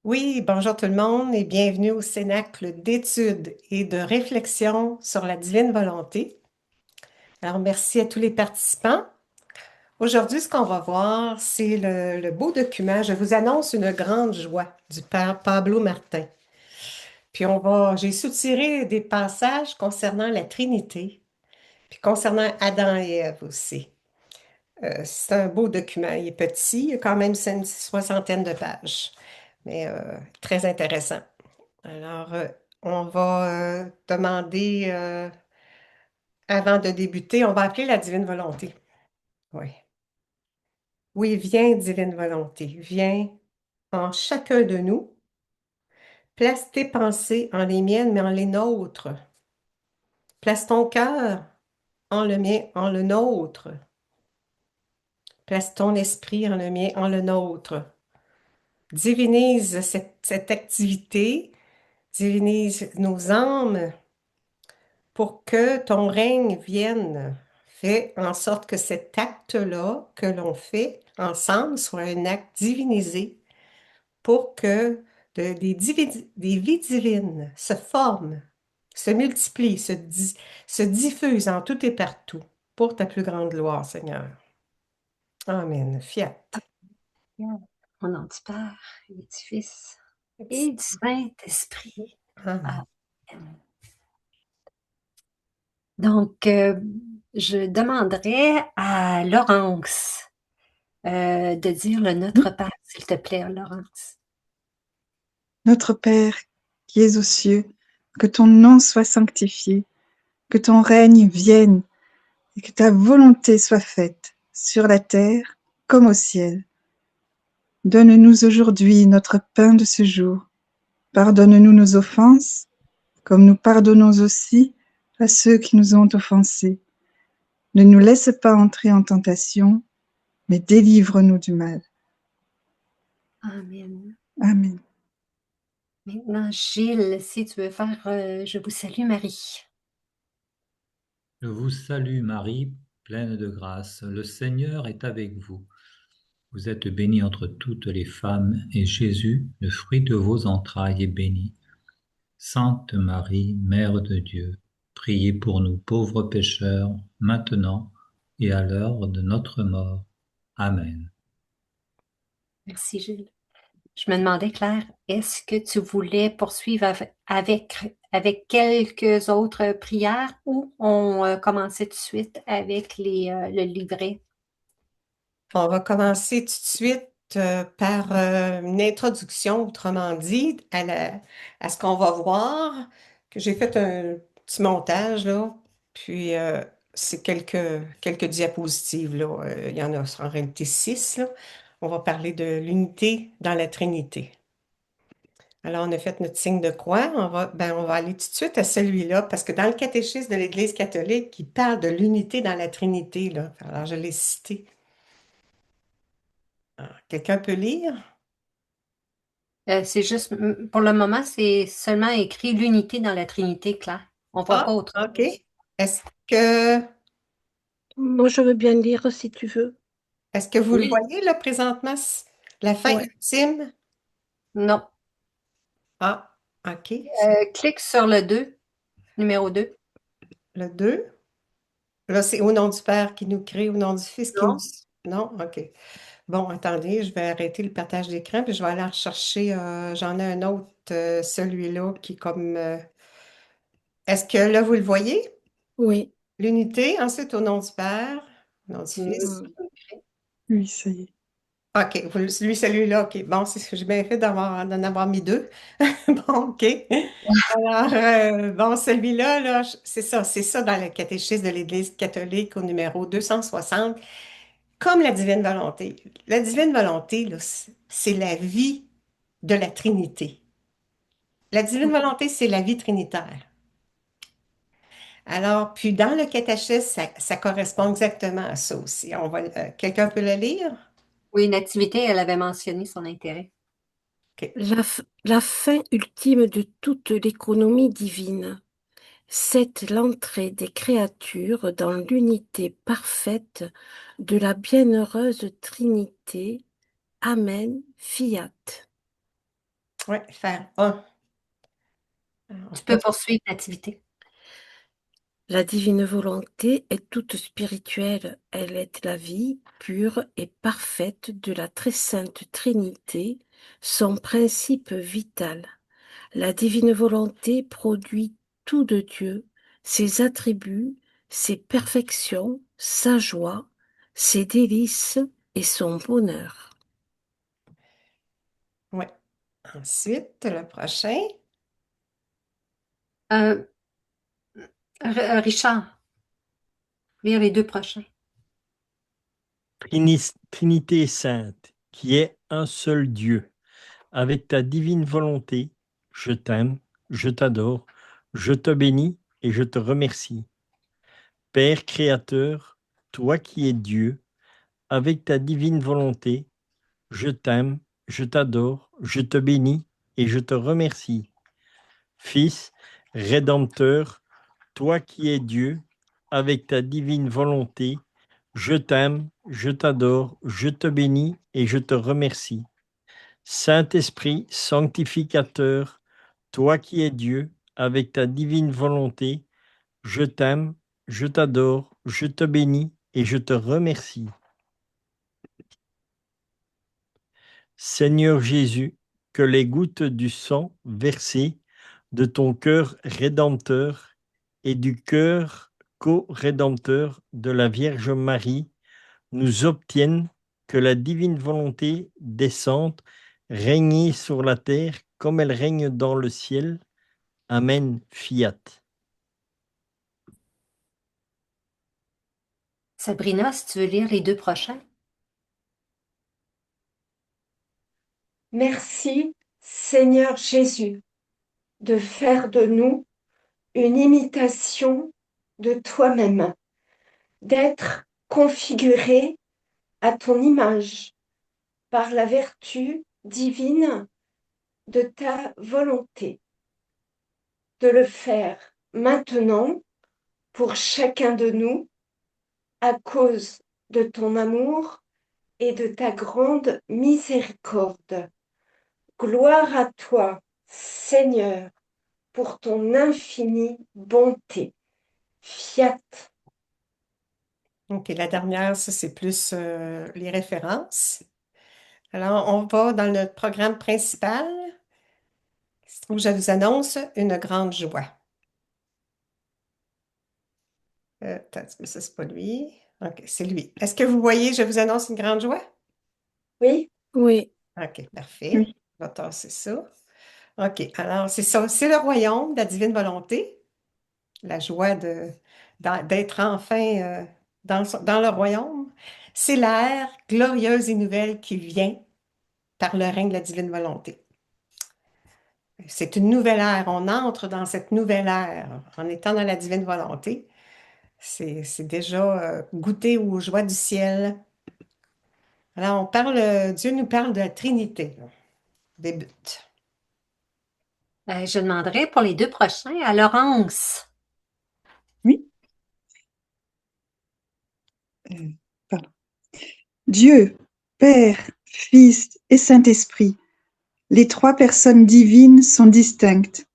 Oui, bonjour tout le monde et bienvenue au Cénacle d'études et de réflexion sur la divine volonté. Alors, merci à tous les participants. Aujourd'hui, ce qu'on va voir, c'est le beau document. Je vous annonce une grande joie du Père Pablo Martin. Puis j'ai soutiré des passages concernant la Trinité, puis concernant Adam et Ève aussi. C'est un beau document. Il est petit, il a quand même une soixantaine de pages, mais très intéressant. Alors, on va demander, avant de débuter, on va appeler la divine volonté. Oui. Oui, viens, divine volonté. Viens en chacun de nous. Place tes pensées en les miennes, mais en les nôtres. Place ton cœur en le mien, en le nôtre. Place ton esprit en le mien, en le nôtre. Divinise cette activité, divinise nos âmes pour que ton règne vienne. Fais en sorte que cet acte-là que l'on fait ensemble soit un acte divinisé pour que des vies divines se forment, se multiplient, se diffusent en tout et partout pour ta plus grande gloire, Seigneur. Amen. Fiat. Au nom du Père et du Fils et du Saint-Esprit. Amen. Amen. Donc, je demanderais à Laurence de dire le Notre Père, s'il te plaît, Laurence. Notre Père, qui es aux cieux, que ton nom soit sanctifié, que ton règne vienne et que ta volonté soit faite sur la terre comme au ciel. Donne-nous aujourd'hui notre pain de ce jour. Pardonne-nous nos offenses, comme nous pardonnons aussi à ceux qui nous ont offensés. Ne nous laisse pas entrer en tentation, mais délivre-nous du mal. Amen. Amen. Maintenant, Gilles, si tu veux faire Je vous salue, Marie. Je vous salue Marie, pleine de grâce. Le Seigneur est avec vous. Vous êtes bénie entre toutes les femmes, et Jésus, le fruit de vos entrailles, est béni. Sainte Marie, Mère de Dieu, priez pour nous pauvres pécheurs, maintenant et à l'heure de notre mort. Amen. Merci, Gilles. Je me demandais, Claire, est-ce que tu voulais poursuivre avec quelques autres prières ou on commençait tout de suite avec le livret? On va commencer tout de suite par une introduction, autrement dit, à ce qu'on va voir, que j'ai fait un petit montage, là, puis c'est quelques diapositives, là. Il y en a en réalité 6, là. On va parler de l'unité dans la Trinité. Alors, on a fait notre signe de croix. On va aller tout de suite à celui-là, parce que dans le catéchisme de l'Église catholique, il parle de l'unité dans la Trinité, là. Alors, je l'ai cité. Alors, quelqu'un peut lire? C'est juste, pour le moment, c'est seulement écrit l'unité dans la Trinité, Claire. On ne voit pas Ah, autre OK. chose. Est-ce que, Moi, je veux bien lire si tu veux. est-ce que vous le Oui. voyez là présentement, la fin Ouais. ultime? Non. Ah, OK. Clique sur le 2, numéro 2. Le 2. Là, c'est au nom du Père qui nous crée, au nom du Fils qui nous... Non. Non? OK. Bon, attendez, je vais arrêter le partage d'écran, puis je vais aller en rechercher. J'en ai un autre, celui-là, qui est comme... Est-ce que là, vous le voyez? Oui. L'unité, ensuite au nom du Père, au nom du Fils. Mm. Oui, ça y est. OK, celui-là, OK. Bon, c'est ce que j'ai bien fait d'en avoir mis deux. Bon, OK. Alors, bon, celui-là, là, c'est ça dans le catéchisme de l'Église catholique au numéro 260, comme la divine volonté. La divine volonté, là, c'est la vie de la Trinité. La divine volonté, c'est la vie trinitaire. Alors, puis dans le catéchisme, ça correspond exactement à ça aussi. Quelqu'un peut le lire? Oui, Nativité, elle avait mentionné son intérêt. OK. La fin ultime de toute l'économie divine, c'est l'entrée des créatures dans l'unité parfaite de la bienheureuse Trinité. Amen, fiat. Oui, faire un. Tu peux poursuivre l'activité. La divine volonté est toute spirituelle, elle est la vie pure et parfaite de la très sainte Trinité, son principe vital. La divine volonté produit tout de Dieu, ses attributs, ses perfections, sa joie, ses délices et son bonheur. Oui. Ensuite, le prochain. Euh, Richard, lire les deux prochains. Trinité sainte, qui est un seul Dieu, avec ta divine volonté, je t'aime, je t'adore, je te bénis et je te remercie. Père créateur, toi qui es Dieu, avec ta divine volonté, je t'aime, je t'adore, je te bénis et je te remercie. Fils rédempteur, toi qui es Dieu, avec ta divine volonté, je t'aime, je t'adore, je te bénis et je te remercie. Saint-Esprit sanctificateur, toi qui es Dieu, avec ta divine volonté, je t'aime, je t'adore, je te bénis et je te remercie. Seigneur Jésus, que les gouttes du sang versé de ton cœur rédempteur et du cœur co-rédempteur de la Vierge Marie nous obtiennent que la divine volonté descende, régner sur la terre comme elle règne dans le ciel. Amen. Fiat. Sabrina, si tu veux lire les deux prochains. Merci, Seigneur Jésus, de faire de nous une imitation de toi-même, d'être configuré à ton image par la vertu divine de ta volonté, de le faire maintenant pour chacun de nous à cause de ton amour et de ta grande miséricorde. Gloire à toi, Seigneur, pour ton infinie bonté. Fiat. OK, la dernière, ça, c'est plus les références. Alors, on va dans notre programme principal où je vous annonce une grande joie. Attends, un petit peu, ça, c'est pas lui. OK, c'est lui. Est-ce que vous voyez, je vous annonce une grande joie? Oui, Oui, OK, parfait. Oui. On va tasser ça. OK, alors c'est ça. C'est le royaume de la divine volonté. La joie d'être enfin dans le royaume. C'est l'ère glorieuse et nouvelle qui vient par le règne de la divine volonté. C'est une nouvelle ère. On entre dans cette nouvelle ère en étant dans la divine volonté. C'est déjà goûter aux joies du ciel. Alors, Dieu nous parle de la Trinité. Là. Débute. Je demanderai pour les deux prochains à Laurence. Oui. Pardon. Dieu, Père, Fils et Saint-Esprit, les trois personnes divines sont distinctes,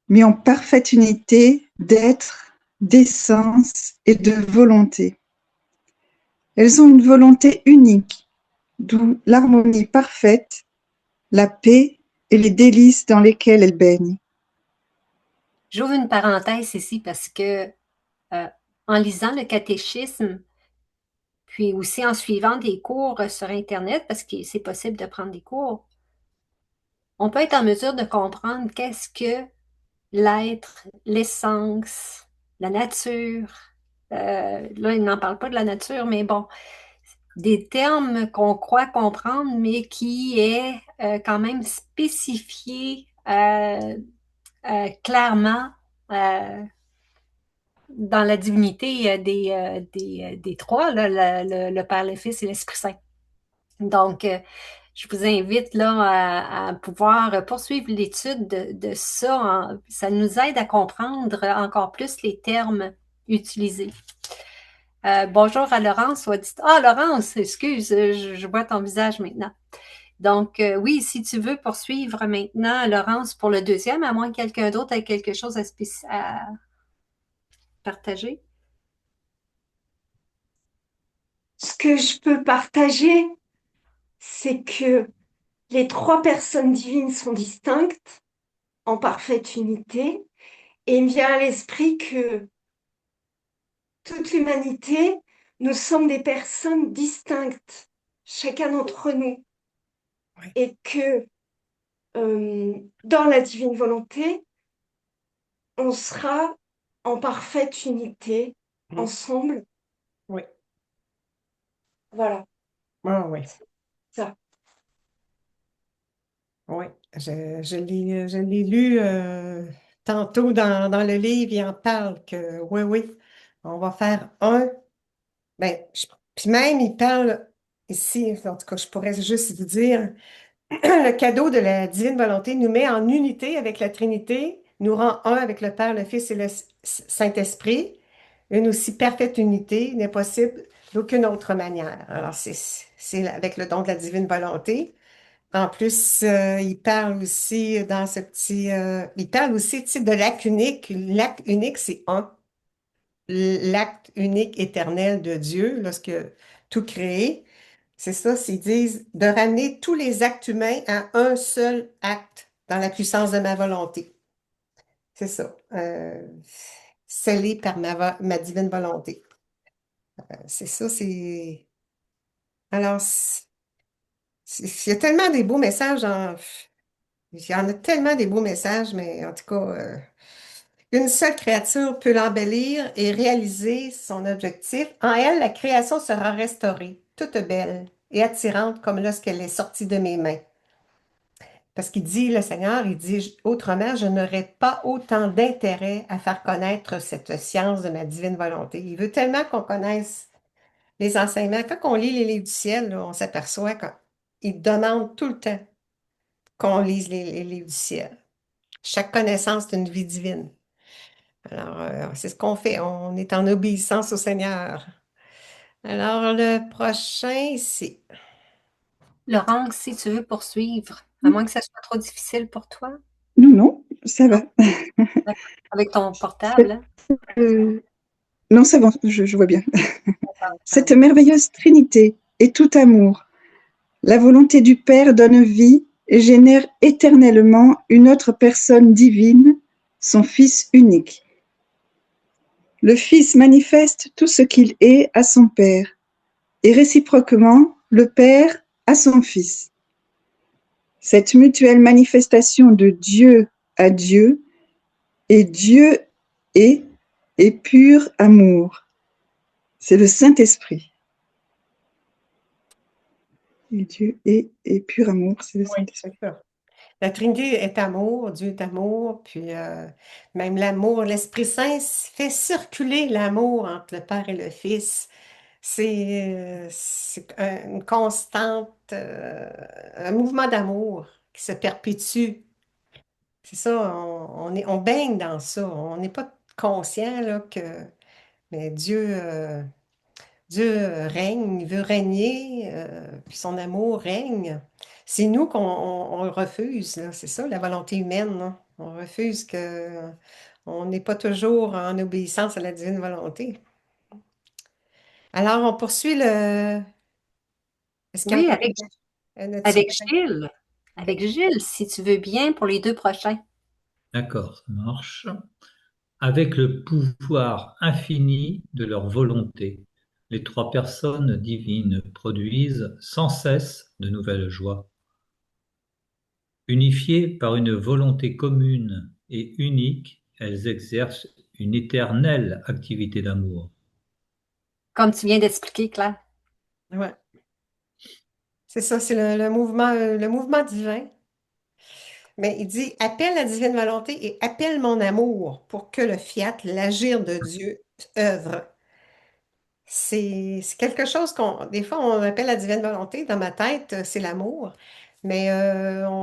mais en parfaite unité d'être, d'essence et de volonté. Elles ont une volonté unique, d'où l'harmonie parfaite, la paix et les délices dans lesquels elles baignent. J'ouvre une parenthèse ici parce que en lisant le catéchisme, puis aussi en suivant des cours sur Internet, parce que c'est possible de prendre des cours, on peut être en mesure de comprendre qu'est-ce que l'être, l'essence, la nature. Là, il n'en parle pas de la nature, mais bon, des termes qu'on croit comprendre, mais qui est quand même spécifié clairement dans la divinité des trois, là, le Père, le Fils et l'Esprit Saint. Donc, je vous invite là à pouvoir poursuivre l'étude de ça. Ça nous aide à comprendre encore plus les termes utilisés. Bonjour à Laurence. Ah, Laurence, excuse, je vois ton visage maintenant. Donc, oui, si tu veux poursuivre maintenant, Laurence, pour le deuxième, à moins que quelqu'un d'autre ait quelque chose à partager. Ce que je peux partager, c'est que les trois personnes divines sont distinctes, en parfaite unité, et il me vient à l'esprit que toute l'humanité, nous sommes des personnes distinctes, chacun d'entre nous, Oui. et que dans la divine volonté, on sera en parfaite unité, ensemble. Oui. Voilà, Ah, oui. ça. Oui. Je l'ai lu tantôt dans le livre, il en parle que oui, oui, on va faire un. Ben, puis même, il parle ici, en tout cas, je pourrais juste vous dire, le cadeau de la divine volonté nous met en unité avec la Trinité, nous rend un avec le Père, le Fils et le Saint-Esprit. Une aussi parfaite unité n'est possible d'aucune autre manière. Alors, c'est avec le don de la divine volonté. En plus, il parle aussi dans ce petit... il parle aussi, tu sais, de l'acte unique. L'acte unique, c'est un. L'acte unique éternel de Dieu, lorsque tout créé. C'est ça, ils disent de ramener tous les actes humains à un seul acte dans la puissance de ma volonté. C'est ça. Scellé par ma divine volonté. C'est ça, c'est... Alors, il y a tellement des beaux messages. Il y en a tellement des beaux messages, mais en tout cas, une seule créature peut l'embellir et réaliser son objectif. En elle, la création sera restaurée, toute belle et attirante comme lorsqu'elle est sortie de mes mains. Parce qu'il dit, le Seigneur, il dit, autrement, je n'aurais pas autant d'intérêt à faire connaître cette science de ma divine volonté. Il veut tellement qu'on connaisse les enseignements. Quand on lit les livres du ciel, là, on s'aperçoit qu'il demande tout le temps qu'on lise les livres du ciel. Chaque connaissance est une vie divine. Alors, c'est ce qu'on fait. On est en obéissance au Seigneur. Alors, le prochain, c'est... Laurence, si tu veux poursuivre, à moins que ça soit trop difficile pour toi. Non, non, ça Non? va. D'accord. Avec ton portable, hein? Euh, non, c'est bon, je vois bien. Cette Pardon. merveilleuse Trinité est tout amour. La volonté du Père donne vie et génère éternellement une autre personne divine, son Fils unique. Le Fils manifeste tout ce qu'il est à son Père, et réciproquement, le Père à son Fils. Cette mutuelle manifestation de Dieu à Dieu, et Dieu est pur amour. C'est le Saint-Esprit. Et Dieu est pur amour, c'est le Oui, Saint-Esprit. c'est ça. La Trinité est amour, Dieu est amour, puis même l'amour, l'Esprit Saint fait circuler l'amour entre le Père et le Fils. C'est une constante, un mouvement d'amour qui se perpétue. C'est ça, on baigne dans ça. On n'est pas conscient là, que mais Dieu règne, il veut régner, puis son amour règne. C'est nous qu'on le refuse, là. C'est ça, la volonté humaine, là. On refuse que on n'est pas toujours en obéissance à la divine volonté. Alors, on poursuit le... Est-ce qu'il y a Oui, encore un autre avec sujet? Gilles. Avec Gilles, si tu veux bien, pour les deux prochains. D'accord, ça marche. Avec le pouvoir infini de leur volonté, les trois personnes divines produisent sans cesse de nouvelles joies. Unifiées par une volonté commune et unique, elles exercent une éternelle activité d'amour. Comme tu viens d'expliquer, Claire. Ouais. C'est ça, c'est le mouvement divin. Mais il dit, appelle la divine volonté et appelle mon amour pour que le fiat, l'agir de Dieu, œuvre. C'est quelque chose des fois, on appelle la divine volonté. Dans ma tête, c'est l'amour. Mais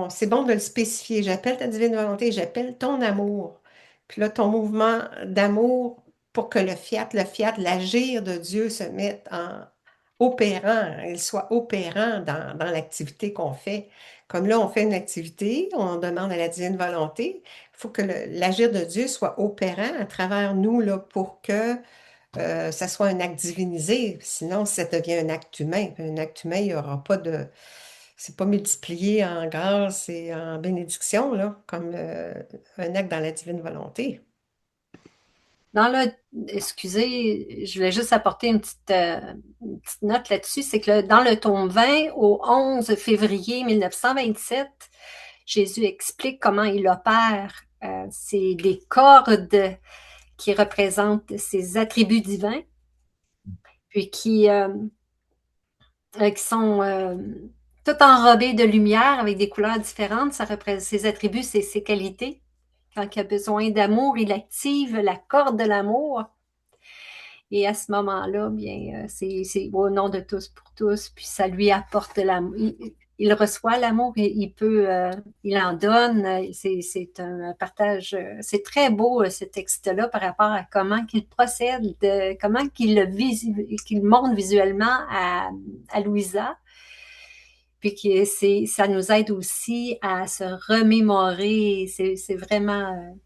c'est bon de le spécifier. J'appelle ta divine volonté, j'appelle ton amour. Puis là, ton mouvement d'amour pour que le fiat, l'agir de Dieu se mette opérant, il soit opérant dans l'activité qu'on fait. Comme là, on fait une activité, on demande à la divine volonté, il faut que l'agir de Dieu soit opérant à travers nous là, pour que ça soit un acte divinisé. Sinon, ça devient un acte humain. Un acte humain, il n'y aura pas de... C'est pas multiplié en grâce et en bénédiction, là, comme un acte dans la divine volonté. Dans le, excusez, je voulais juste apporter une petite note là-dessus, c'est que dans le tome 20, au 11 février 1927, Jésus explique comment il opère. C'est des cordes qui représentent ses attributs divins, puis qui sont tout enrobés de lumière avec des couleurs différentes. Ça représente ses attributs, c'est ses qualités. Quand il a besoin d'amour, il active la corde de l'amour. Et à ce moment-là, bien, c'est au nom de tous pour tous, puis ça lui apporte l'amour. Il reçoit l'amour et il en donne. C'est un partage. C'est très beau, ce texte-là, par rapport à comment qu'il procède, comment qu'il montre visuellement à Louisa. Puis ça nous aide aussi à se remémorer. C'est vraiment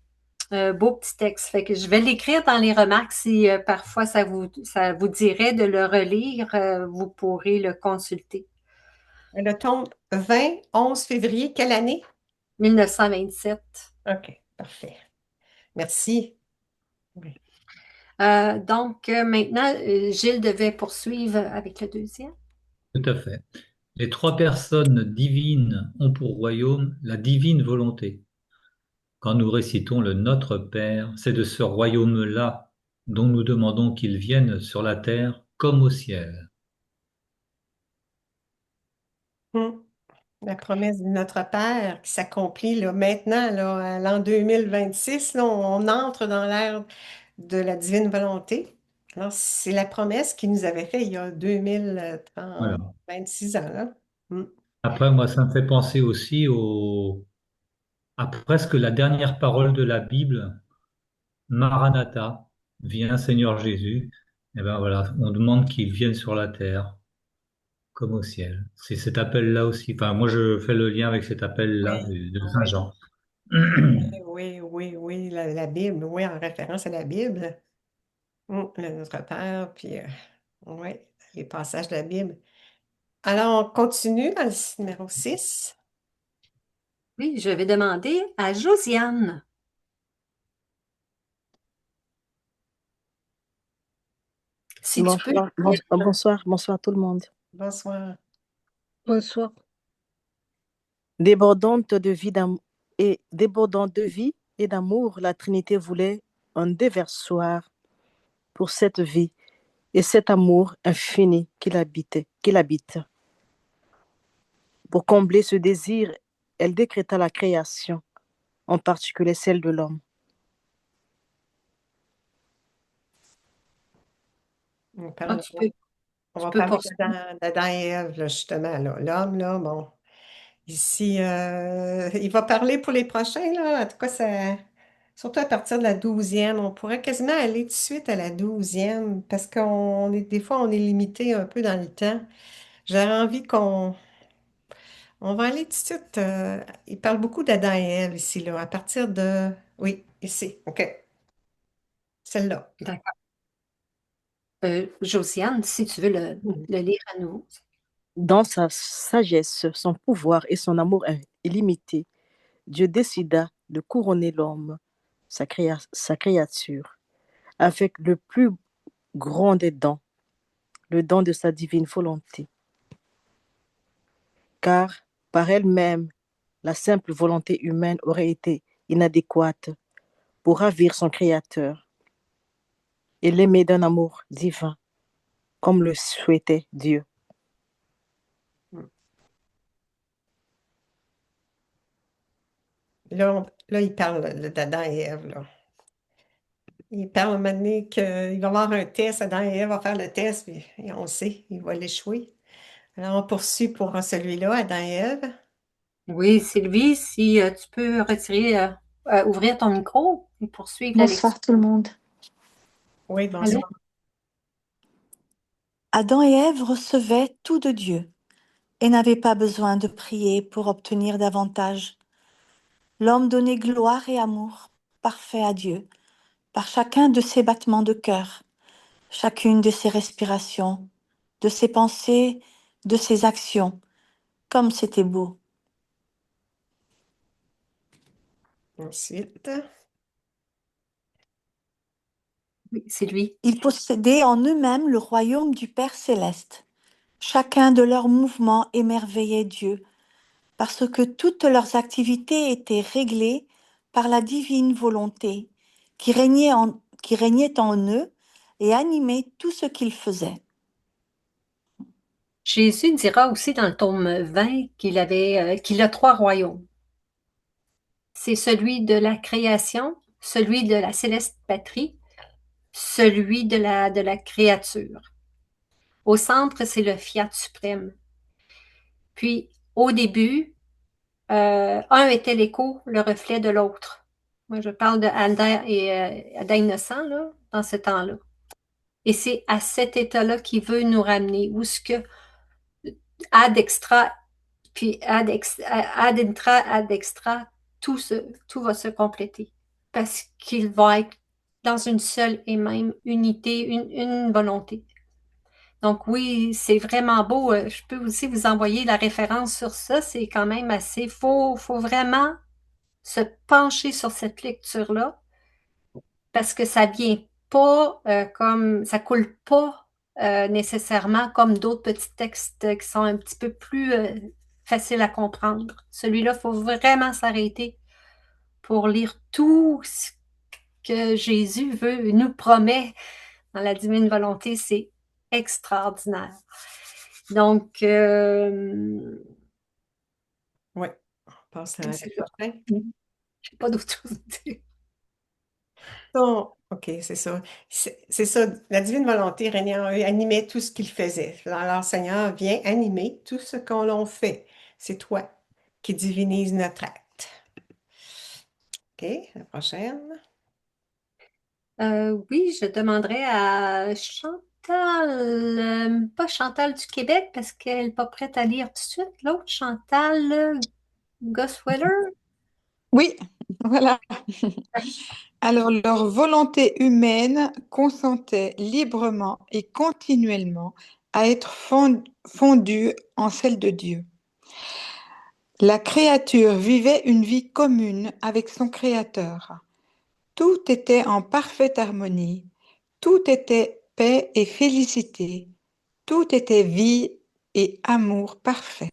un beau petit texte. Fait que je vais l'écrire dans les remarques si parfois ça vous dirait de le relire, vous pourrez le consulter. Le tome 20, 11 février, quelle année? 1927. OK, parfait. Merci. Oui. Donc, maintenant, Gilles devait poursuivre avec le deuxième. Tout à fait. Les trois personnes divines ont pour royaume la divine volonté. Quand nous récitons le Notre Père, c'est de ce royaume-là dont nous demandons qu'il vienne sur la terre comme au ciel. Hum. La promesse de notre Père qui s'accomplit là, maintenant, là, à l'an 2026, là, on entre dans l'ère de la divine volonté. Alors, c'est la promesse qu'il nous avait faite il y a 2030, Voilà. 26 ans. Là. Hum. Après, moi, ça me fait penser aussi à presque la dernière parole de la Bible, Maranatha, viens Seigneur Jésus. Et ben voilà, on demande qu'il vienne sur la terre comme au ciel. C'est cet appel-là aussi. Enfin, moi, je fais le lien avec cet appel-là Oui, de Saint oui, Jean. oui, oui, oui, la Bible, oui, en référence à la Bible. Notre Père, puis oui, les passages de la Bible. Alors, on continue dans le numéro 6. Oui, je vais demander à Josiane. Si tu peux. Bonsoir tout le monde. Bonsoir. Bonsoir. Débordante de vie et d'amour, la Trinité voulait un déversoir pour cette vie et cet amour infini qu'il habite. Pour combler ce désir, elle décréta la création, en particulier celle de l'homme. On Ah, parle- on tu va peux parler poursuivre. d'Adam et Ève, là, justement. Là. L'homme, là, bon. Ici, il va parler pour les prochains, là. En tout cas, surtout à partir de la 12e. On pourrait quasiment aller tout de suite à la 12e parce des fois, on est limité un peu dans le temps. J'aurais envie on va aller tout de suite. Il parle beaucoup d'Adam et Ève ici, là, à partir de. Oui, ici. OK. Celle-là. D'accord. Josiane, si tu veux le lire à nous. Dans sa sagesse, son pouvoir et son amour illimité, Dieu décida de couronner l'homme, sa créature, avec le plus grand des dons, le don de sa divine volonté. Car par elle-même, la simple volonté humaine aurait été inadéquate pour ravir son Créateur et l'aimer d'un amour divin, comme le souhaitait Dieu. Là, il parle d'Adam et Ève, là. Il parle à un moment donné qu'il va y avoir un test, Adam et Ève vont faire le test, puis et on le sait, il va l'échouer. Alors, on poursuit pour celui-là, Adam et Ève. Oui, Sylvie, si tu peux ouvrir ton micro et poursuivre la lecture. Bonsoir tout le monde. Oui, Allô? bonsoir. Adam et Ève recevaient tout de Dieu et n'avaient pas besoin de prier pour obtenir davantage. L'homme donnait gloire et amour parfait à Dieu par chacun de ses battements de cœur, chacune de ses respirations, de ses pensées, de ses actions, comme c'était beau. Ensuite, Oui, c'est lui. Ils possédaient en eux-mêmes le royaume du Père céleste. Chacun de leurs mouvements émerveillait Dieu, parce que toutes leurs activités étaient réglées par la divine volonté qui régnait en eux et animait tout ce qu'ils faisaient. Jésus dira aussi dans le tome 20 qu'il a trois royaumes. C'est celui de la création, celui de la céleste patrie, celui de la créature. Au centre, c'est le fiat suprême. Puis, au début, un était l'écho, le reflet de l'autre. Moi, je parle de Adam et Adam innocent, là, dans ce temps-là. Et c'est à cet état-là qu'il veut nous ramener, où ce que ad extra, puis ad intra, ad extra, tout va se compléter. Parce qu'il va être dans une seule et même unité, une volonté. Donc oui, c'est vraiment beau. Je peux aussi vous envoyer la référence sur ça. C'est quand même assez. Faut vraiment se pencher sur cette lecture-là parce que ça vient pas ça coule pas nécessairement comme d'autres petits textes qui sont un petit peu plus faciles à comprendre. Celui-là, il faut vraiment s'arrêter pour lire tout ce que Jésus nous promet dans la divine volonté. C'est extraordinaire. Donc, oui, on passe à la c'est ça. prochaine. Je n'ai pas d'autre chose à dire. OK, c'est ça. C'est ça, la divine volonté régnait en eux, animait tout ce qu'ils faisaient. Alors, Seigneur, viens animer tout ce qu'on l'on fait. C'est toi qui divinise notre acte. OK, la prochaine. Oui, je demanderais à Chantal, pas Chantal du Québec, parce qu'elle n'est pas prête à lire tout de suite. L'autre, Chantal Gosweller. Oui, voilà. Alors, leur volonté humaine consentait librement et continuellement à être fondue en celle de Dieu. La créature vivait une vie commune avec son Créateur. Tout était en parfaite harmonie, tout était paix et félicité, tout était vie et amour parfait.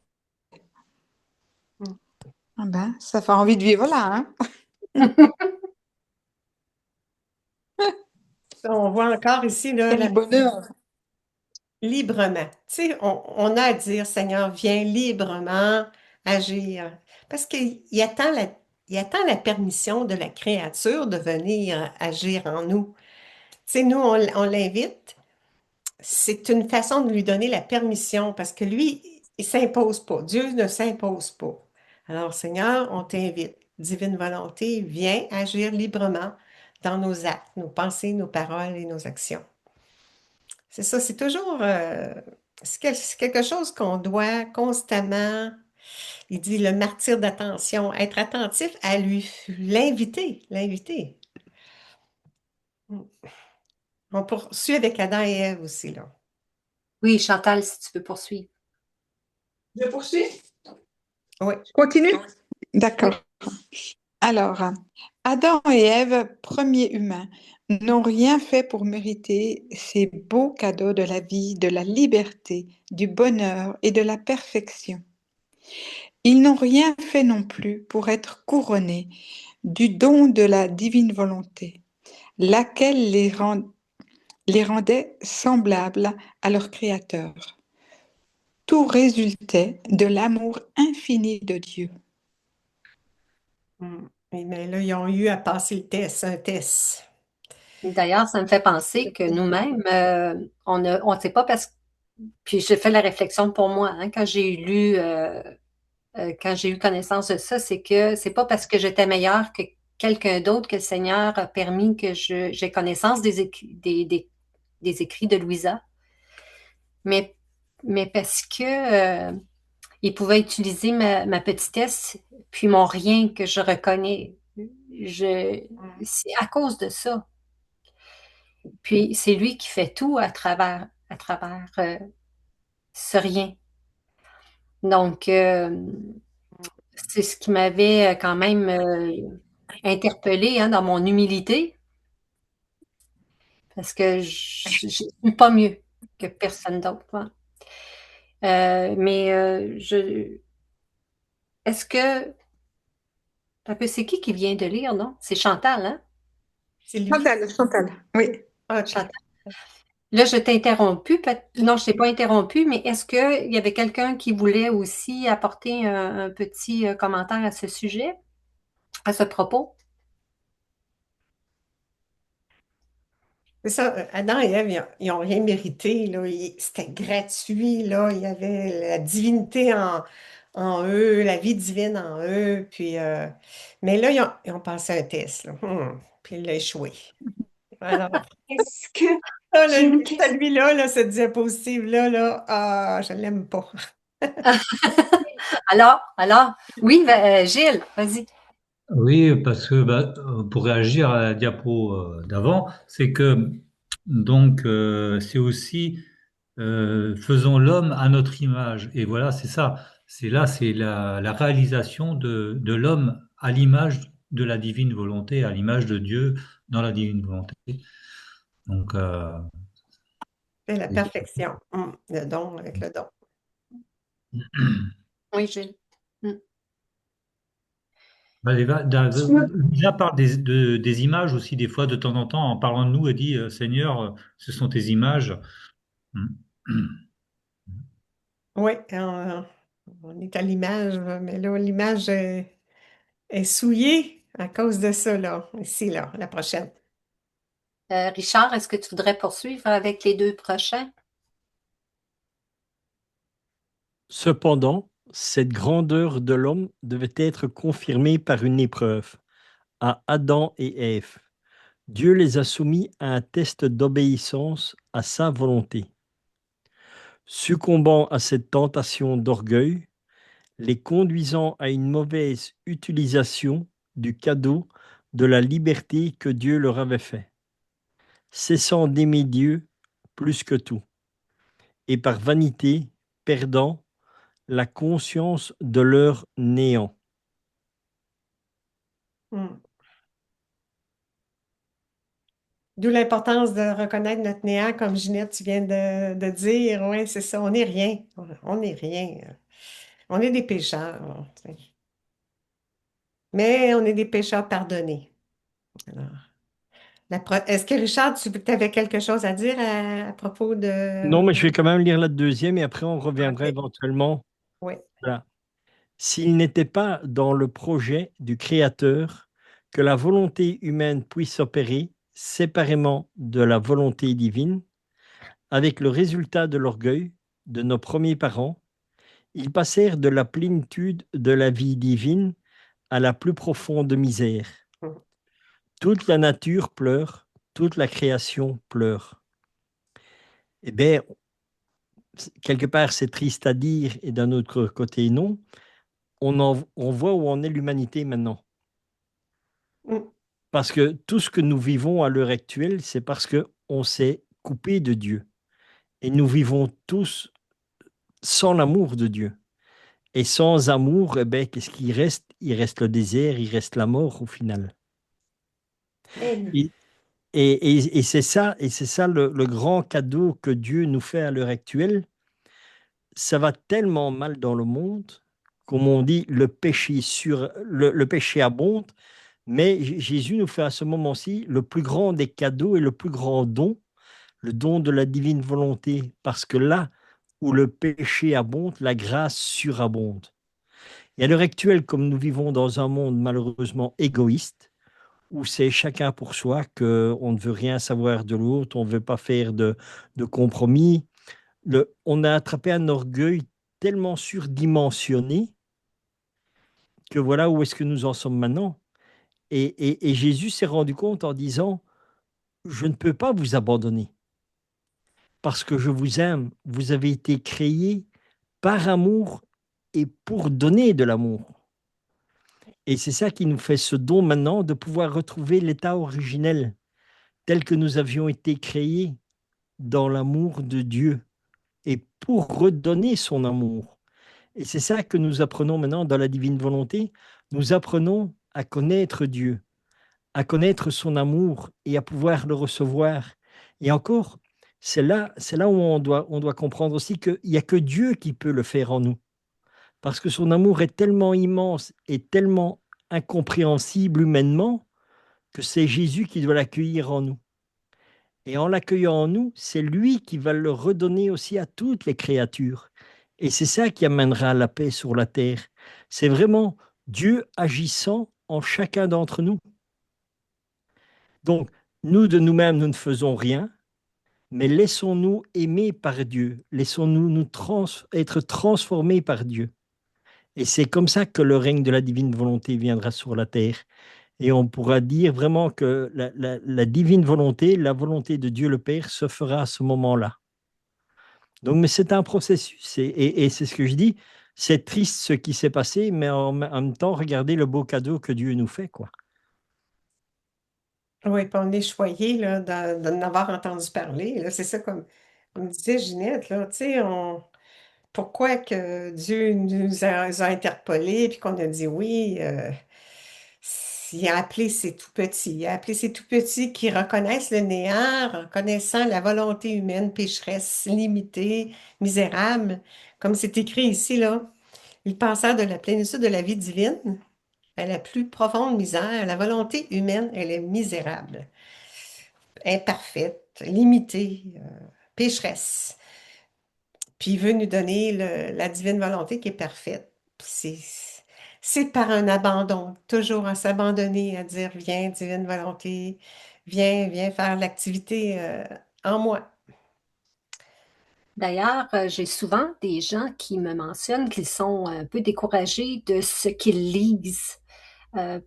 Ah ben, ça fait envie de vivre là, hein? On voit encore ici là, Quel bonheur! librement. Tu sais, on a à dire, Seigneur, viens librement agir. Parce il attend la permission de la créature de venir agir en nous. Tu sais, nous, on l'invite. C'est une façon de lui donner la permission parce que lui, il s'impose pas. Dieu ne s'impose pas. Alors, Seigneur, on t'invite. Divine volonté, viens agir librement dans nos actes, nos pensées, nos paroles et nos actions. C'est ça, c'est toujours c'est quelque chose qu'on doit constamment, il dit le martyr d'attention, être attentif à lui, l'inviter. On poursuit avec Adam et Ève aussi, là. Oui, Chantal, si tu veux poursuivre. Je poursuis? Oui. Je continue? D'accord. Alors, Adam et Ève, premiers humains, n'ont rien fait pour mériter ces beaux cadeaux de la vie, de la liberté, du bonheur et de la perfection. Ils n'ont rien fait non plus pour être couronnés du don de la divine volonté, laquelle les rendait semblables à leur Créateur. Tout résultait de l'amour infini de Dieu. Mais là, ils ont eu à passer un test. D'ailleurs, ça me fait penser que nous-mêmes, on ne sait pas parce que. Puis j'ai fait la réflexion pour moi hein, quand j'ai lu, quand j'ai eu connaissance de ça, c'est que c'est pas parce que j'étais meilleure que quelqu'un d'autre que le Seigneur a permis que j'ai connaissance des écrits de Louisa. mais, mais parce que ils pouvaient utiliser ma petitesse, puis mon rien que je reconnais. C'est à cause de ça. Puis c'est lui qui fait tout à travers ce rien. Donc, c'est ce qui m'avait quand même interpellée hein, dans mon humilité, parce que je ne suis pas mieux que personne d'autre. Hein. Mais est-ce que c'est qui vient de lire, non? C'est Chantal, hein? C'est lui. Chantal, oui. OK. Chantal. Là, je t'ai interrompu. Non, je ne t'ai pas interrompu, mais est-ce qu'il y avait quelqu'un qui voulait aussi apporter un petit commentaire à ce sujet, à ce propos? C'est ça, Adam et Ève, ils ont rien mérité, là. C'était gratuit, là. Il y avait la divinité en eux, la vie divine en eux. Puis, mais là, ils ont passé un test, là. Puis il a échoué. Alors, Est-ce que ça, j'ai une question? celui-là, là, cette diapositive-là, là, ah, je l'aime pas. Alors, oui, Gilles, vas-y. Oui, parce que pour réagir à la diapo d'avant, c'est que donc c'est aussi faisons l'homme à notre image. Et voilà, c'est ça. C'est la réalisation de l'homme à l'image de la divine volonté, à l'image de Dieu dans la divine volonté. Donc, C'est la perfection. Le don avec le don. Oui, Gilles. Je me- Lisa parle des images aussi, des fois, de temps en temps, en parlant de nous, elle dit Seigneur, ce sont tes images. Mm. Oui, on est à l'image, mais là, l'image est souillée à cause de ça, là. Ici, là, la prochaine. Richard, est-ce que tu voudrais poursuivre avec les deux prochains? Cependant, cette grandeur de l'homme devait être confirmée par une épreuve. À Adam et Ève, Dieu les a soumis à un test d'obéissance à sa volonté. Succombant à cette tentation d'orgueil, les conduisant à une mauvaise utilisation du cadeau de la liberté que Dieu leur avait fait, cessant d'aimer Dieu plus que tout, et par vanité perdant la conscience de leur néant. Hmm. D'où l'importance de reconnaître notre néant, comme Ginette, tu viens de dire. Oui, c'est ça, on n'est rien. On n'est rien. On est des pécheurs. Tu sais. Mais on est des pécheurs pardonnés. Alors, est-ce que Richard, tu avais quelque chose à dire à propos de... Non, mais je vais quand même lire la deuxième et après on reviendra OK. éventuellement. Oui. Voilà. S'il n'était pas dans le projet du Créateur que la volonté humaine puisse opérer séparément de la volonté divine, avec le résultat de l'orgueil de nos premiers parents, ils passèrent de la plénitude de la vie divine à la plus profonde misère. Hmm. Toute la nature pleure, toute la création pleure. Eh bien, quelque part, c'est triste à dire et d'un autre côté, non. On voit où en est l'humanité maintenant. Hmm. Parce que tout ce que nous vivons à l'heure actuelle, c'est parce que on s'est coupé de Dieu. Et nous vivons tous sans l'amour de Dieu. Et sans amour, eh ben, qu'est-ce qui reste? Il reste le désert, il reste la mort au final. Amen. Et, et c'est ça le grand cadeau que Dieu nous fait à l'heure actuelle. Ça va tellement mal dans le monde, comme on dit, le péché abonde, mais Jésus nous fait à ce moment-ci le plus grand des cadeaux et le plus grand don, le don de la divine volonté, parce que là où le péché abonde, la grâce surabonde. Et à l'heure actuelle, comme nous vivons dans un monde malheureusement égoïste, où c'est chacun pour soi, qu'on ne veut rien savoir de l'autre, on ne veut pas faire de compromis, on a attrapé un orgueil tellement surdimensionné que voilà où est-ce que nous en sommes maintenant. Et Jésus s'est rendu compte en disant, je ne peux pas vous abandonner. parce que je vous aime. Vous avez été créés par amour et pour donner de l'amour. Et c'est ça qui nous fait ce don maintenant de pouvoir retrouver l'état originel tel que nous avions été créés dans l'amour de Dieu et pour redonner son amour. Et c'est ça que nous apprenons maintenant dans la divine volonté. Nous apprenons à connaître Dieu, à connaître son amour et à pouvoir le recevoir. Et encore, c'est là où on doit comprendre aussi qu'il n'y a que Dieu qui peut le faire en nous. Parce que son amour est tellement immense et tellement incompréhensible humainement que c'est Jésus qui doit l'accueillir en nous. Et en l'accueillant en nous, c'est lui qui va le redonner aussi à toutes les créatures. Et c'est ça qui amènera la paix sur la terre. C'est vraiment Dieu agissant en chacun d'entre nous. Donc, nous, de nous-mêmes, nous ne faisons rien, mais laissons-nous aimer par Dieu. Laissons-nous être transformés par Dieu. Et c'est comme ça que le règne de la divine volonté viendra sur la terre. Et on pourra dire vraiment que la divine volonté, la volonté de Dieu le Père se fera à ce moment-là. Donc, mais c'est un processus. Et c'est ce que je dis, c'est triste ce qui s'est passé, mais en même temps, regardez le beau cadeau que Dieu nous fait, quoi. Oui, puis on est choyé là, d'en avoir entendu parler. Là. C'est ça comme disait Ginette, là, tu sais, pourquoi que Dieu nous a interpellés puis qu'on a dit oui, il a appelé ses tout petits. Il a appelé ses tout petits qui reconnaissent le néant, reconnaissant la volonté humaine pécheresse, limitée, misérable. Comme c'est écrit ici, là, ils passèrent de la plénitude de la vie divine à la plus profonde misère. La volonté humaine, elle est misérable, imparfaite, limitée, pécheresse. Puis il veut nous donner la divine volonté qui est parfaite. Puis c'est par un abandon, toujours à s'abandonner, à dire, viens, divine volonté, viens faire l'activité en moi. D'ailleurs, j'ai souvent des gens qui me mentionnent qu'ils sont un peu découragés de ce qu'ils lisent euh,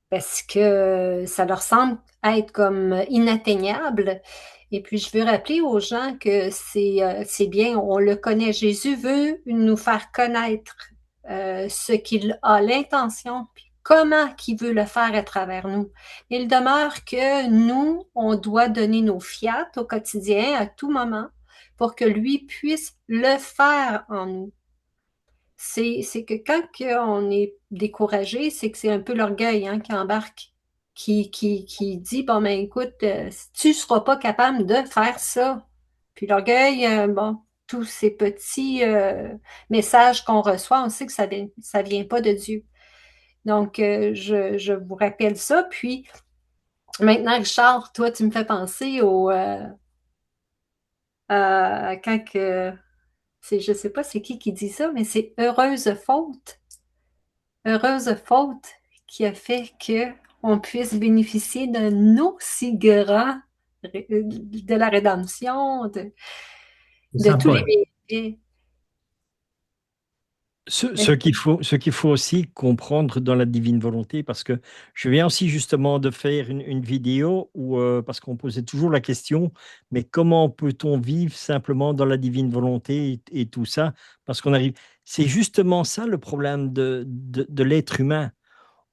parce que ça leur semble être comme inatteignable. Et puis, je veux rappeler aux gens que c'est bien, on le connaît. Jésus veut nous faire connaître ce qu'il a l'intention, puis comment qu'il veut le faire à travers nous. Il demeure que nous, on doit donner nos fiat au quotidien, à tout moment, pour que lui puisse le faire en nous. C'est que quand on est découragé, c'est que c'est un peu l'orgueil qui embarque, qui dit, bon, ben écoute, tu ne seras pas capable de faire ça. Puis l'orgueil, bon, tous ces petits messages qu'on reçoit, on sait que ça vient pas de Dieu. Donc, je vous rappelle ça. Puis, maintenant, Richard, toi, tu me fais penser quand que, je sais pas c'est qui dit ça, mais c'est heureuse faute qui a fait que on puisse bénéficier d'un aussi grand de la rédemption, de Saint tous les Paul. bienfaits. Ce qu'il faut aussi comprendre dans la divine volonté, parce que je viens aussi justement de faire une vidéo où, parce qu'on posait toujours la question, mais comment peut-on vivre simplement dans la divine volonté et tout ça, parce qu'on arrive, c'est justement ça le problème de l'être humain.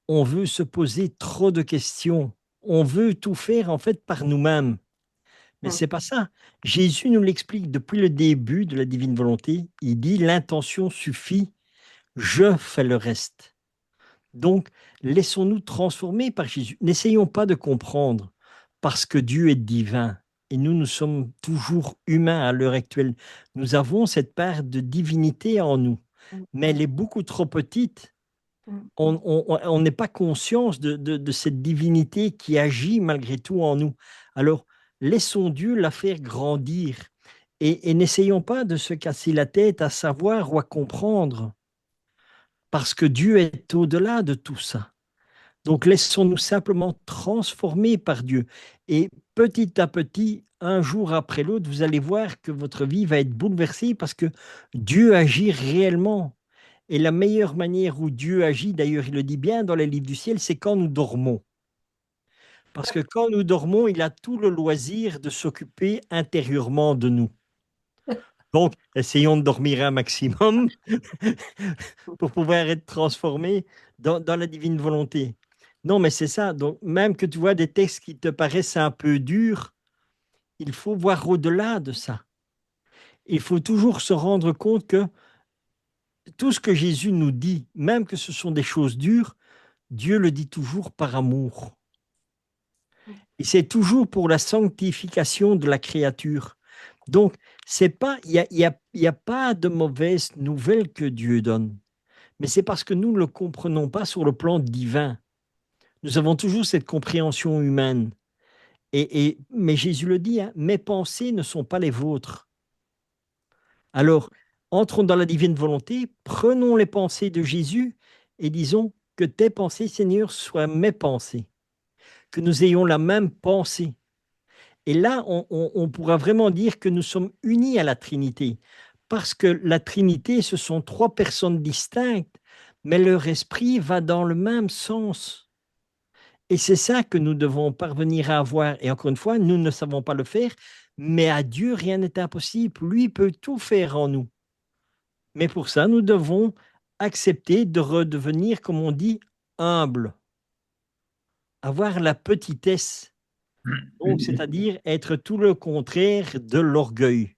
On veut se poser trop de questions, on veut tout faire en fait par nous-mêmes, mais c'est pas ça. Jésus nous l'explique depuis le début de la divine volonté, il dit l'intention suffit, je fais le reste. Donc, laissons-nous transformer par Jésus. N'essayons pas de comprendre, parce que Dieu est divin et nous nous sommes toujours humains à l'heure actuelle. Nous avons cette part de divinité en nous, mais elle est beaucoup trop petite. On n'est pas conscience de cette divinité qui agit malgré tout en nous. Alors, laissons Dieu la faire grandir et n'essayons pas de se casser la tête à savoir ou à comprendre parce que Dieu est au-delà de tout ça. Donc laissons-nous simplement transformer par Dieu. Et petit à petit, un jour après l'autre, vous allez voir que votre vie va être bouleversée parce que Dieu agit réellement. Et la meilleure manière où Dieu agit, d'ailleurs il le dit bien dans les livres du ciel, c'est quand nous dormons. Parce que quand nous dormons, il a tout le loisir de s'occuper intérieurement de nous. Donc, essayons de dormir un maximum pour pouvoir être transformés dans la divine volonté. Non, mais c'est ça. Donc, même que tu vois des textes qui te paraissent un peu durs, il faut voir au-delà de ça. Il faut toujours se rendre compte que tout ce que Jésus nous dit, même que ce sont des choses dures, Dieu le dit toujours par amour. Et c'est toujours pour la sanctification de la créature. Donc, c'est pas, il y a pas de mauvaises nouvelles que Dieu donne, mais c'est parce que nous ne le comprenons pas sur le plan divin. Nous avons toujours cette compréhension humaine. Mais Jésus le dit, hein, mes pensées ne sont pas les vôtres. Alors, entrons dans la divine volonté, prenons les pensées de Jésus et disons que tes pensées, Seigneur, soient mes pensées, que nous ayons la même pensée. Et là, on pourra vraiment dire que nous sommes unis à la Trinité, parce que la Trinité, ce sont trois personnes distinctes, mais leur esprit va dans le même sens. Et c'est ça que nous devons parvenir à avoir. Et encore une fois, nous ne savons pas le faire, mais à Dieu, rien n'est impossible. Lui peut tout faire en nous. Mais pour ça, nous devons accepter de redevenir, comme on dit, humble, avoir la petitesse. Donc, c'est-à-dire être tout le contraire de l'orgueil.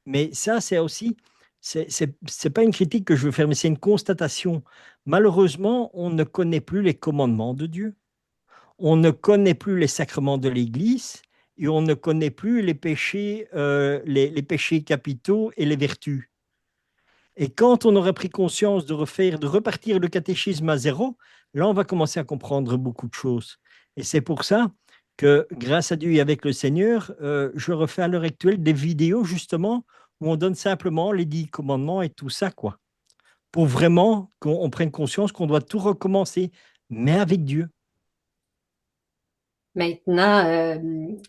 Mais ça, c'est aussi, c'est pas une critique que je veux faire, mais c'est une constatation. Malheureusement, on ne connaît plus les commandements de Dieu, on ne connaît plus les sacrements de l'Église et on ne connaît plus les péchés capitaux et les vertus. Et quand on aura pris conscience de repartir le catéchisme à zéro, là, on va commencer à comprendre beaucoup de choses. Et c'est pour ça que, grâce à Dieu et avec le Seigneur, je refais à l'heure actuelle des vidéos, justement, où on donne simplement les 10 commandements et tout ça, quoi. Pour vraiment qu'on prenne conscience qu'on doit tout recommencer, mais avec Dieu. Maintenant,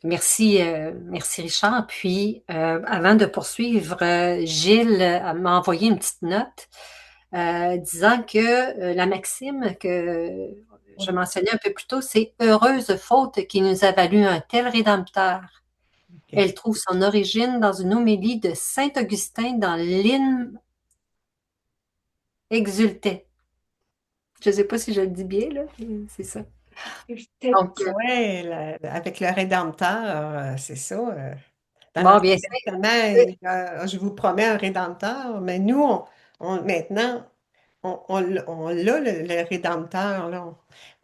merci Richard. Puis, avant de poursuivre, Gilles m'a envoyé une petite note disant que la maxime que je mentionnais un peu plus tôt, c'est heureuse faute qui nous a valu un tel rédempteur. Ok. Elle trouve son origine dans une homélie de saint Augustin dans l'hymne Exultet. Je ne sais pas si je le dis bien, là. C'est ça. Donc, Oui, avec le Rédempteur, c'est ça. Dans bon, l'Ancien bien, Testament, je vous promets un Rédempteur, mais nous, maintenant, on l'a, le Rédempteur, là.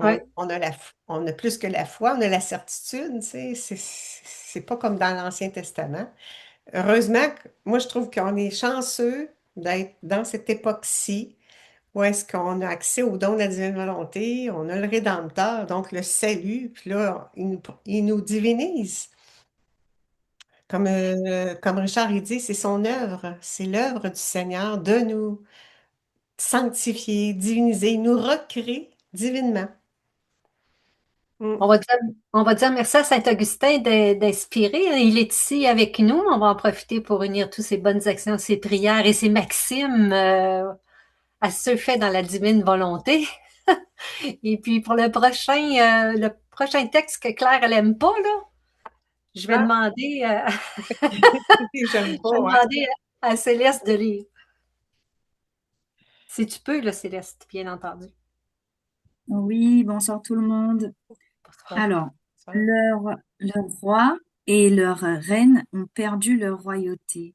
ouais. On a plus que la foi, on a la certitude, tu sais. C'est pas comme dans l'Ancien Testament. Heureusement, moi, je trouve qu'on est chanceux d'être dans cette époque-ci où est-ce qu'on a accès au don de la divine volonté, on a le Rédempteur, donc le salut, puis là, il nous divinise. Comme Richard il dit, c'est son œuvre, c'est l'œuvre du Seigneur de nous sanctifier, diviniser, nous recréer divinement. Mm. On va dire, on va dire merci à Saint-Augustin d'inspirer. Il est ici avec nous. On va en profiter pour unir toutes ses bonnes actions, ses prières et ses maximes à ceux faits dans la divine volonté. Et puis pour le prochain texte que Claire, elle aime pas, là, je vais Ah, demander, j'aime je vais pas, hein? demander à Céleste de lire. Si tu peux, là, Céleste, bien entendu. Oui, bonsoir tout le monde. Bonsoir. Alors, Ça. leur roi et leur reine ont perdu leur royauté.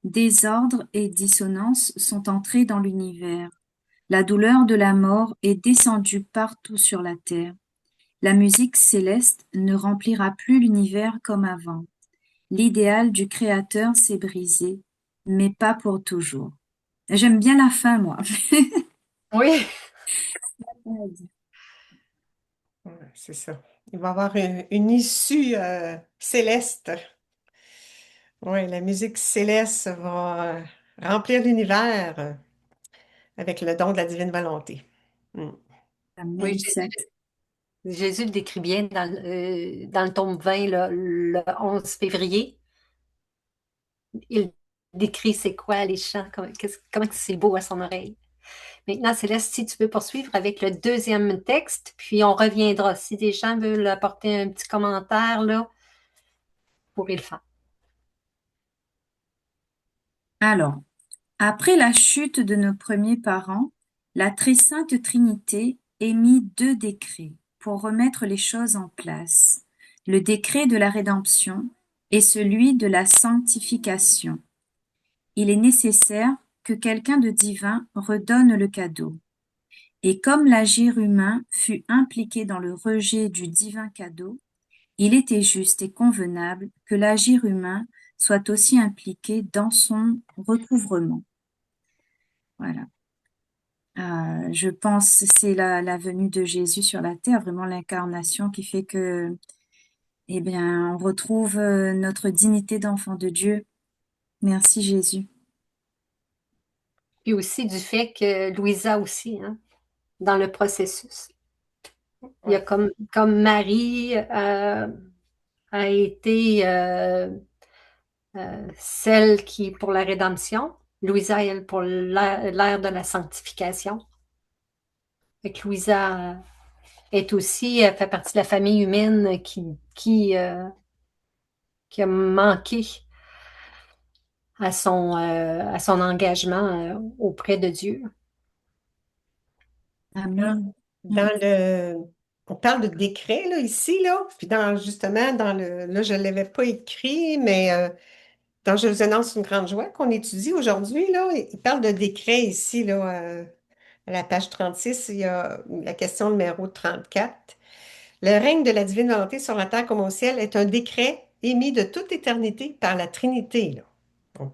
Désordre et dissonance sont entrés dans l'univers. La douleur de la mort est descendue partout sur la terre. La musique céleste ne remplira plus l'univers comme avant. L'idéal du Créateur s'est brisé, mais pas pour toujours. J'aime bien la fin, moi. Oui. Ouais, c'est ça. Il va y avoir une issue céleste. Oui, la musique céleste va remplir l'univers avec le don de la divine volonté. Mm. Oui, Amen. Jésus le décrit bien dans le tome 20, là, le 11 février. Il décrit c'est quoi les chants, comment c'est beau à son oreille. Maintenant, Céleste, si tu veux poursuivre avec le deuxième texte, puis on reviendra. Si des gens veulent apporter un petit commentaire, là, vous pourrez le faire. Alors, après la chute de nos premiers parents, la très sainte Trinité émit 2 décrets pour remettre les choses en place, le décret de la rédemption et celui de la sanctification. Il est nécessaire que quelqu'un de divin redonne le cadeau. Et comme l'agir humain fut impliqué dans le rejet du divin cadeau, il était juste et convenable que l'agir humain soit aussi impliqué dans son recouvrement. Voilà. Je pense que c'est la venue de Jésus sur la terre, vraiment l'incarnation qui fait que, eh bien, on retrouve notre dignité d'enfant de Dieu. Merci Jésus. Puis aussi du fait que Louisa aussi, hein, dans le processus. Il y a comme Marie a été celle qui pour la rédemption, Louisa, elle, pour l'ère de la sanctification. Fait que Louisa est aussi, fait partie de la famille humaine qui a manqué à son engagement auprès de Dieu. Amen. On parle de décret là, ici, là, puis justement, là, je ne l'avais pas écrit, mais dans Je vous annonce une grande joie qu'on étudie aujourd'hui, là, il parle de décret ici, là, à la page 36, il y a la question numéro 34. Le règne de la divine volonté sur la terre comme au ciel est un décret émis de toute éternité par la Trinité, là. On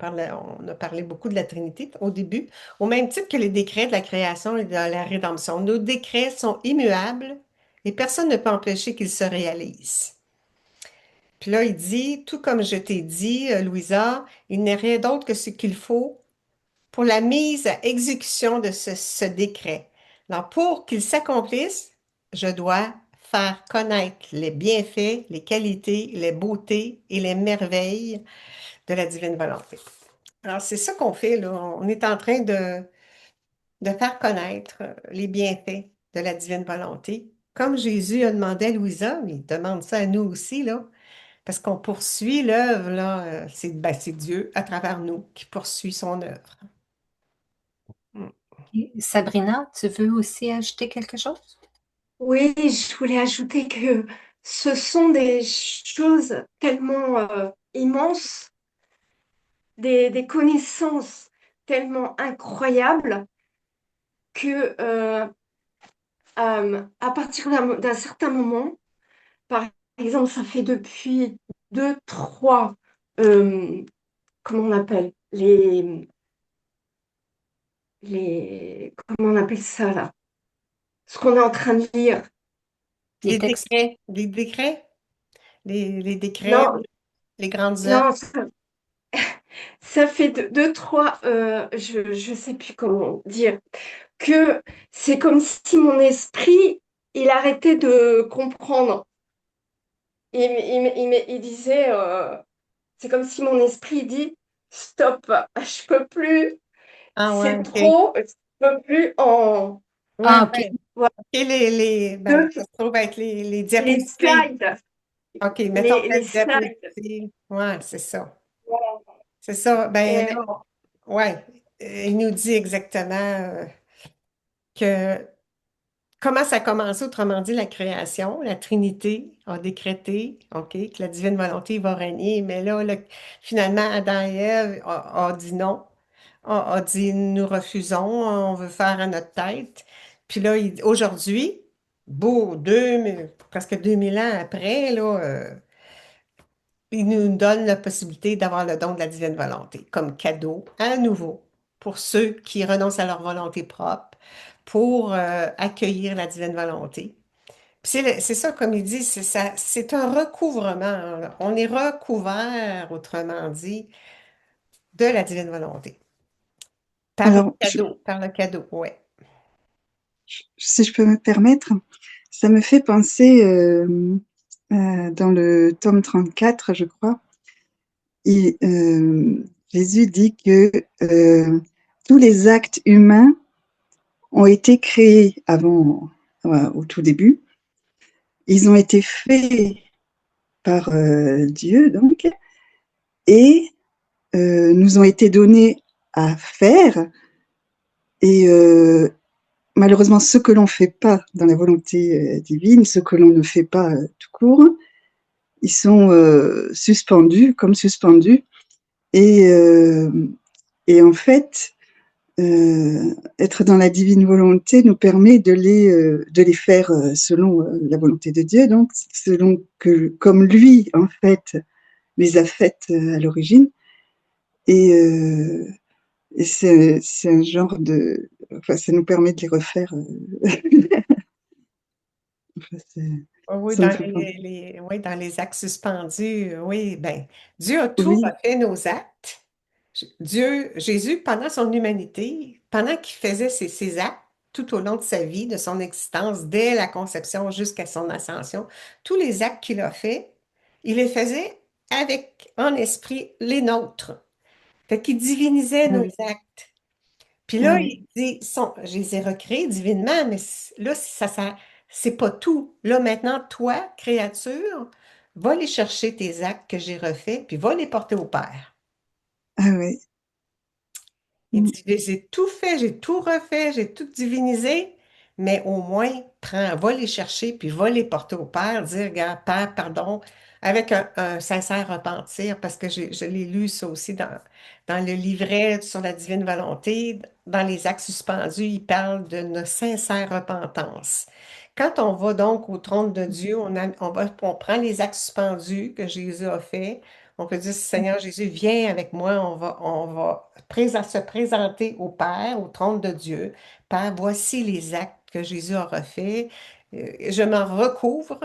a parlé beaucoup de la Trinité au début, au même titre que les décrets de la création et de la rédemption. Nos décrets sont immuables et personne ne peut empêcher qu'ils se réalisent. Puis là, il dit, tout comme je t'ai dit, Louisa, il n'est rien d'autre que ce qu'il faut pour la mise à exécution de ce décret. Alors, pour qu'il s'accomplisse, je dois faire connaître les bienfaits, les qualités, les beautés et les merveilles de la divine volonté. Alors, c'est ça qu'on fait, là. On est en train de faire connaître les bienfaits de la divine volonté. Comme Jésus a demandé à Louisa, mais il demande ça à nous aussi, là, parce qu'on poursuit l'œuvre, là. C'est Dieu, à travers nous, qui poursuit son œuvre. Sabrina, tu veux aussi ajouter quelque chose? Oui, je voulais ajouter que ce sont des choses tellement immenses, des connaissances tellement incroyables que à partir d'un certain moment, par exemple, ça fait depuis 2, 3, comment on appelle comment on appelle ça là? Ce qu'on est en train de lire. Les décrets, les décrets, Non, les grandes œuvres. non, ça fait 2, 3, je sais plus comment dire, que c'est comme si mon esprit, il arrêtait de comprendre. Il disait, c'est comme si mon esprit dit, stop, je peux plus, Ah ouais, c'est ok. trop, je peux plus en... Ouais, ok. Voilà. ça se trouve être les Les diapositives. slides. OK, mettons Les peut-être slides. diapositives. Ouais, c'est ça. Voilà. C'est ça. Ben Et, là, ouais, il nous dit exactement que comment ça a commencé, autrement dit, la création. La Trinité a décrété, OK, que la divine volonté va régner. Mais là, finalement, Adam et Ève a dit non. A dit nous refusons, on veut faire à notre tête. Puis là, aujourd'hui, presque 2000 ans après, là, il nous donne la possibilité d'avoir le don de la divine volonté comme cadeau à nouveau pour ceux qui renoncent à leur volonté propre pour accueillir la divine volonté. Puis c'est ça, comme il dit, c'est un recouvrement, là. On est recouvert, autrement dit, de la divine volonté. Alors, Par le cadeau, ouais. si je peux me permettre, ça me fait penser dans le tome 34, je crois, Jésus dit que tous les actes humains ont été créés avant, au tout début. Ils ont été faits par Dieu, donc, et nous ont été donnés à faire. Et malheureusement, ce que l'on ne fait pas dans la volonté divine, ce que l'on ne fait pas tout court, ils sont suspendus, comme suspendus. Et, euh, et en fait, être dans la divine volonté nous permet de les faire selon la volonté de Dieu, donc selon comme lui, en fait, les a faites à l'origine. Et, et c'est un genre de... Enfin, ça nous permet de les refaire. Enfin, Oui, ça nous dans fait penser. oui, dans les actes suspendus, oui, ben, Dieu a tout Oui, refait nos actes. Dieu, Jésus, pendant son humanité, pendant qu'il faisait ses actes tout au long de sa vie, de son existence, dès la conception jusqu'à son ascension, tous les actes qu'il a faits, il les faisait avec, en esprit, les nôtres. Fait qu'il divinisait ah nos oui, actes. Puis ah là, oui, il dit, je les ai recréés divinement, mais là, c'est pas tout. Là, maintenant, toi, créature, va aller chercher tes actes que j'ai refaits, puis va les porter au Père. ah oui. Il Mm. dit, j'ai tout fait, j'ai tout refait, j'ai tout divinisé, mais au moins, va les chercher, puis va les porter au Père, dire, regarde, Père, pardon, avec un sincère repentir, parce que je l'ai lu ça aussi dans le livret sur la divine volonté, dans les actes suspendus, il parle de notre sincère repentance. Quand on va donc au trône de Dieu, on prend les actes suspendus que Jésus a fait, on peut dire, Seigneur Jésus, viens avec moi, on va se présenter au Père, au trône de Dieu. Père, voici les actes que Jésus a refaits. Je m'en recouvre.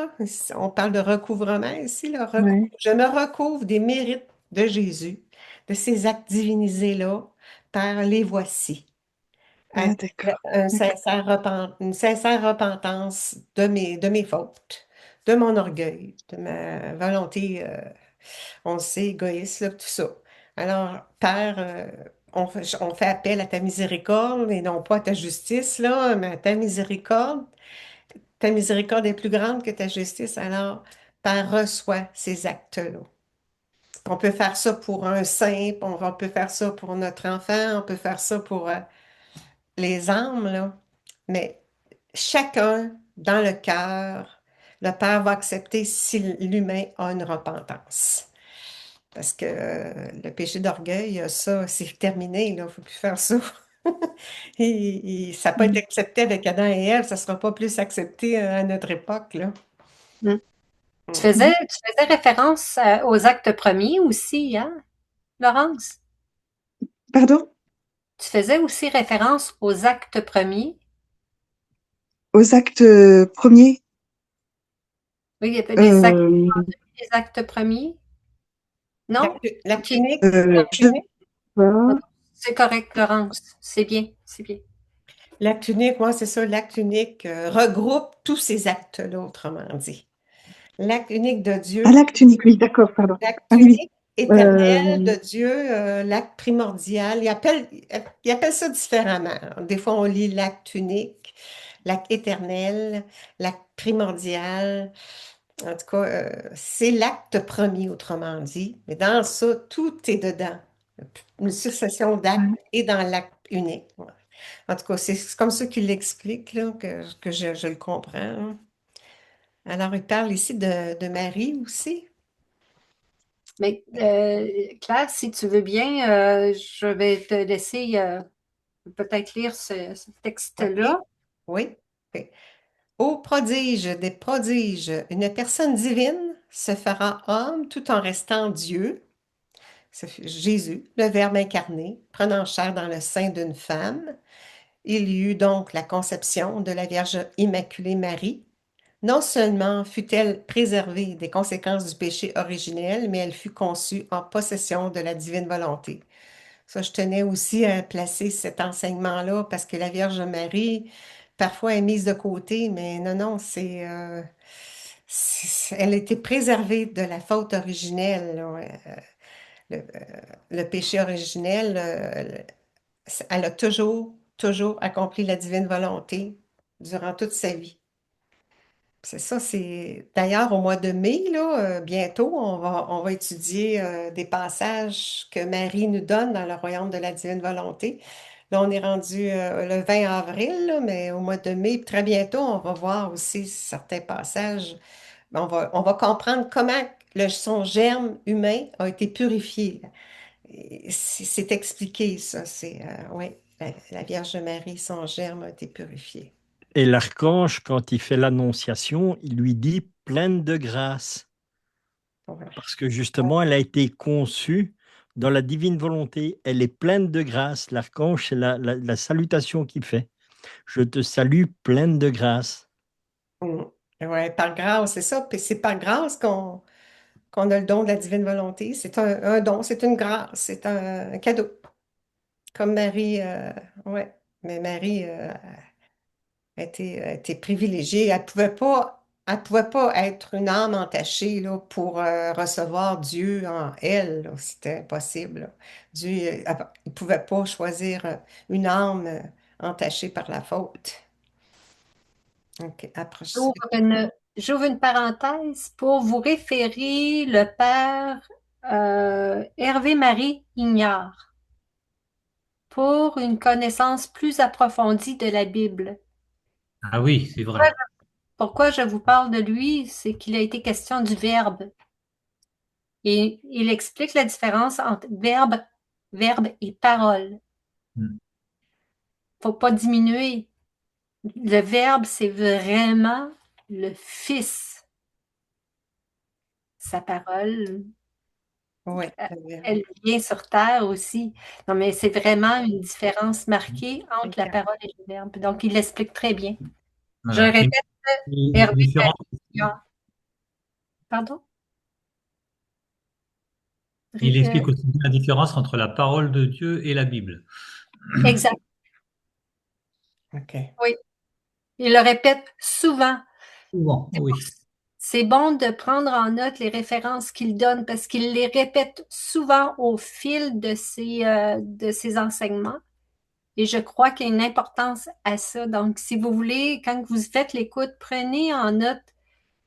On parle de recouvrement ici, là, Ouais. je me recouvre des mérites de Jésus, de ces actes divinisés-là. Père, les voici. Ah, d'accord. D'accord. Une sincère repentance de mes fautes, de mon orgueil, de ma volonté. On sait, égoïste, là, tout ça. Alors, Père, on fait appel à ta miséricorde et non pas à ta justice, là, mais à ta miséricorde. Ta miséricorde est plus grande que ta justice. Alors, Père, reçois ces actes-là. On peut faire ça pour un saint, on peut faire ça pour notre enfant, on peut faire ça pour les âmes, là. Mais chacun, dans le cœur, le Père va accepter si l'humain a une repentance. Parce que le péché d'orgueil, ça, c'est terminé, là. Il ne faut plus faire ça. Ça n'a pas été Mm. accepté avec Adam et Ève, ça ne sera pas plus accepté à notre époque, là. Mm. Tu Mm. faisais, Mhm. tu faisais référence aux actes premiers aussi, hein, Laurence? Pardon? Tu faisais aussi référence aux actes premiers. Aux actes premiers, Oui, il y avait les actes, euh, les actes premiers. Non? L'acte OK. unique, l'acte je sais unique, pas. C'est correct, Laurence. C'est bien, c'est bien. l'acte unique, moi, c'est ça, l'acte unique regroupe tous ces actes-là, autrement dit. L'acte unique de Ah, Dieu, l'acte unique, oui, d'accord, pardon. l'acte Ah oui, oui. unique éternel Euh, de Dieu, l'acte primordial, il appelle ça différemment. Des fois, on lit l'acte unique, l'acte éternel, l'acte primordial. En tout cas, c'est l'acte premier, autrement dit. Mais dans ça, tout est dedans. Une succession d'actes ouais. est dans l'acte unique. Ouais. En tout cas, c'est comme ça qu'il l'explique, là, que je le comprends, hein. Alors, il parle ici de Marie aussi. Mais Claire, si tu veux bien, je vais te laisser peut-être lire ce OK? texte-là. Oui. OK. Ô prodige des prodiges, une personne divine se fera homme tout en restant Dieu. C'est Jésus, le Verbe incarné, prenant chair dans le sein d'une femme. Il y eut donc la conception de la Vierge Immaculée Marie. Non seulement fut-elle préservée des conséquences du péché originel, mais elle fut conçue en possession de la divine volonté. Ça, je tenais aussi à placer cet enseignement-là parce que la Vierge Marie, parfois, est mise de côté, mais non, non, elle a été préservée de la faute originelle, là. Le péché originel, elle a toujours toujours accompli la divine volonté durant toute sa vie. C'est ça, c'est d'ailleurs au mois de mai, là, bientôt, on va étudier des passages que Marie nous donne dans le royaume de la divine volonté. Là, on est rendu le 20 avril, là, mais au mois de mai, très bientôt, on va voir aussi certains passages. On va comprendre comment son germe humain a été purifié. Et c'est expliqué, ça. Oui, la Vierge Marie, son germe a été purifié. Et l'archange, quand il fait l'annonciation, il lui dit pleine de grâce. Voilà. Parce que justement, elle a été conçue dans la divine volonté. Elle est pleine de grâce. L'archange, c'est la salutation qu'il fait. Je te salue pleine de grâce. Mm. Ouais, par grâce, c'est ça. Puis c'est par grâce qu'on a le don de la divine volonté. C'est un don, c'est une grâce, c'est un cadeau. Comme Marie, ouais. Mais Marie a été privilégiée. Elle pouvait pas être une âme entachée là, pour recevoir Dieu en elle, là. C'était impossible, là. Dieu, il ne pouvait pas choisir une âme entachée par la faute. OK, approche. J'ouvre une parenthèse pour vous référer le père Hervé-Marie Ignard pour une connaissance plus approfondie de la Bible. Ah oui, c'est vrai. Pourquoi je vous parle de lui, c'est qu'il a été question du verbe. Et il explique la différence entre verbe et parole. Mm. Faut pas diminuer. Le verbe, c'est vraiment le Fils. Sa parole, Oui, elle vient sur terre aussi. Non, mais c'est vraiment une différence marquée entre la parole et le verbe. Donc, il l'explique très bien. Je Voilà. répète, Une Hervé différence, Marie. Pardon? il explique aussi la différence entre la parole de Dieu et la Bible. Exact. OK. Oui. Il le répète souvent. Souvent, oui. C'est bon de prendre en note les références qu'il donne parce qu'il les répète souvent au fil de ses enseignements. Et je crois qu'il y a une importance à ça. Donc, si vous voulez, quand vous faites l'écoute, prenez en note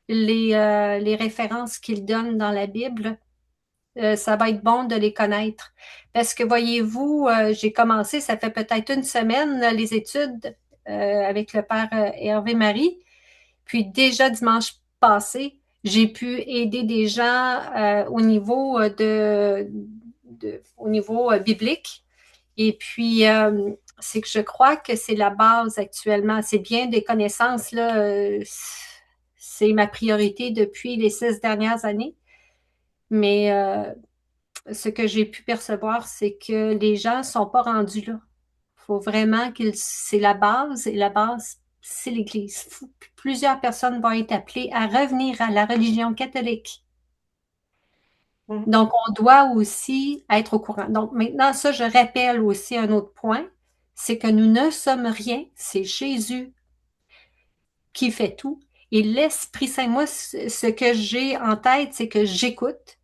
les références qu'il donne dans la Bible. Ça va être bon de les connaître. Parce que voyez-vous, j'ai commencé, ça fait peut-être une semaine, là, les études avec le père Hervé Marie. Puis déjà dimanche passé, j'ai pu aider des gens au niveau au niveau biblique. Et puis, c'est que je crois que c'est la base actuellement. C'est bien des connaissances, là. C'est ma priorité depuis les 6 dernières années. Mais ce que j'ai pu percevoir, c'est que les gens ne sont pas rendus là. Il faut vraiment que c'est la base, et la base, c'est l'Église. Plusieurs personnes vont être appelées à revenir à la religion catholique. Donc, on doit aussi être au courant. Donc, maintenant, ça, je rappelle aussi un autre point, c'est que nous ne sommes rien, c'est Jésus qui fait tout. Et l'Esprit Saint, moi, ce que j'ai en tête, c'est que j'écoute.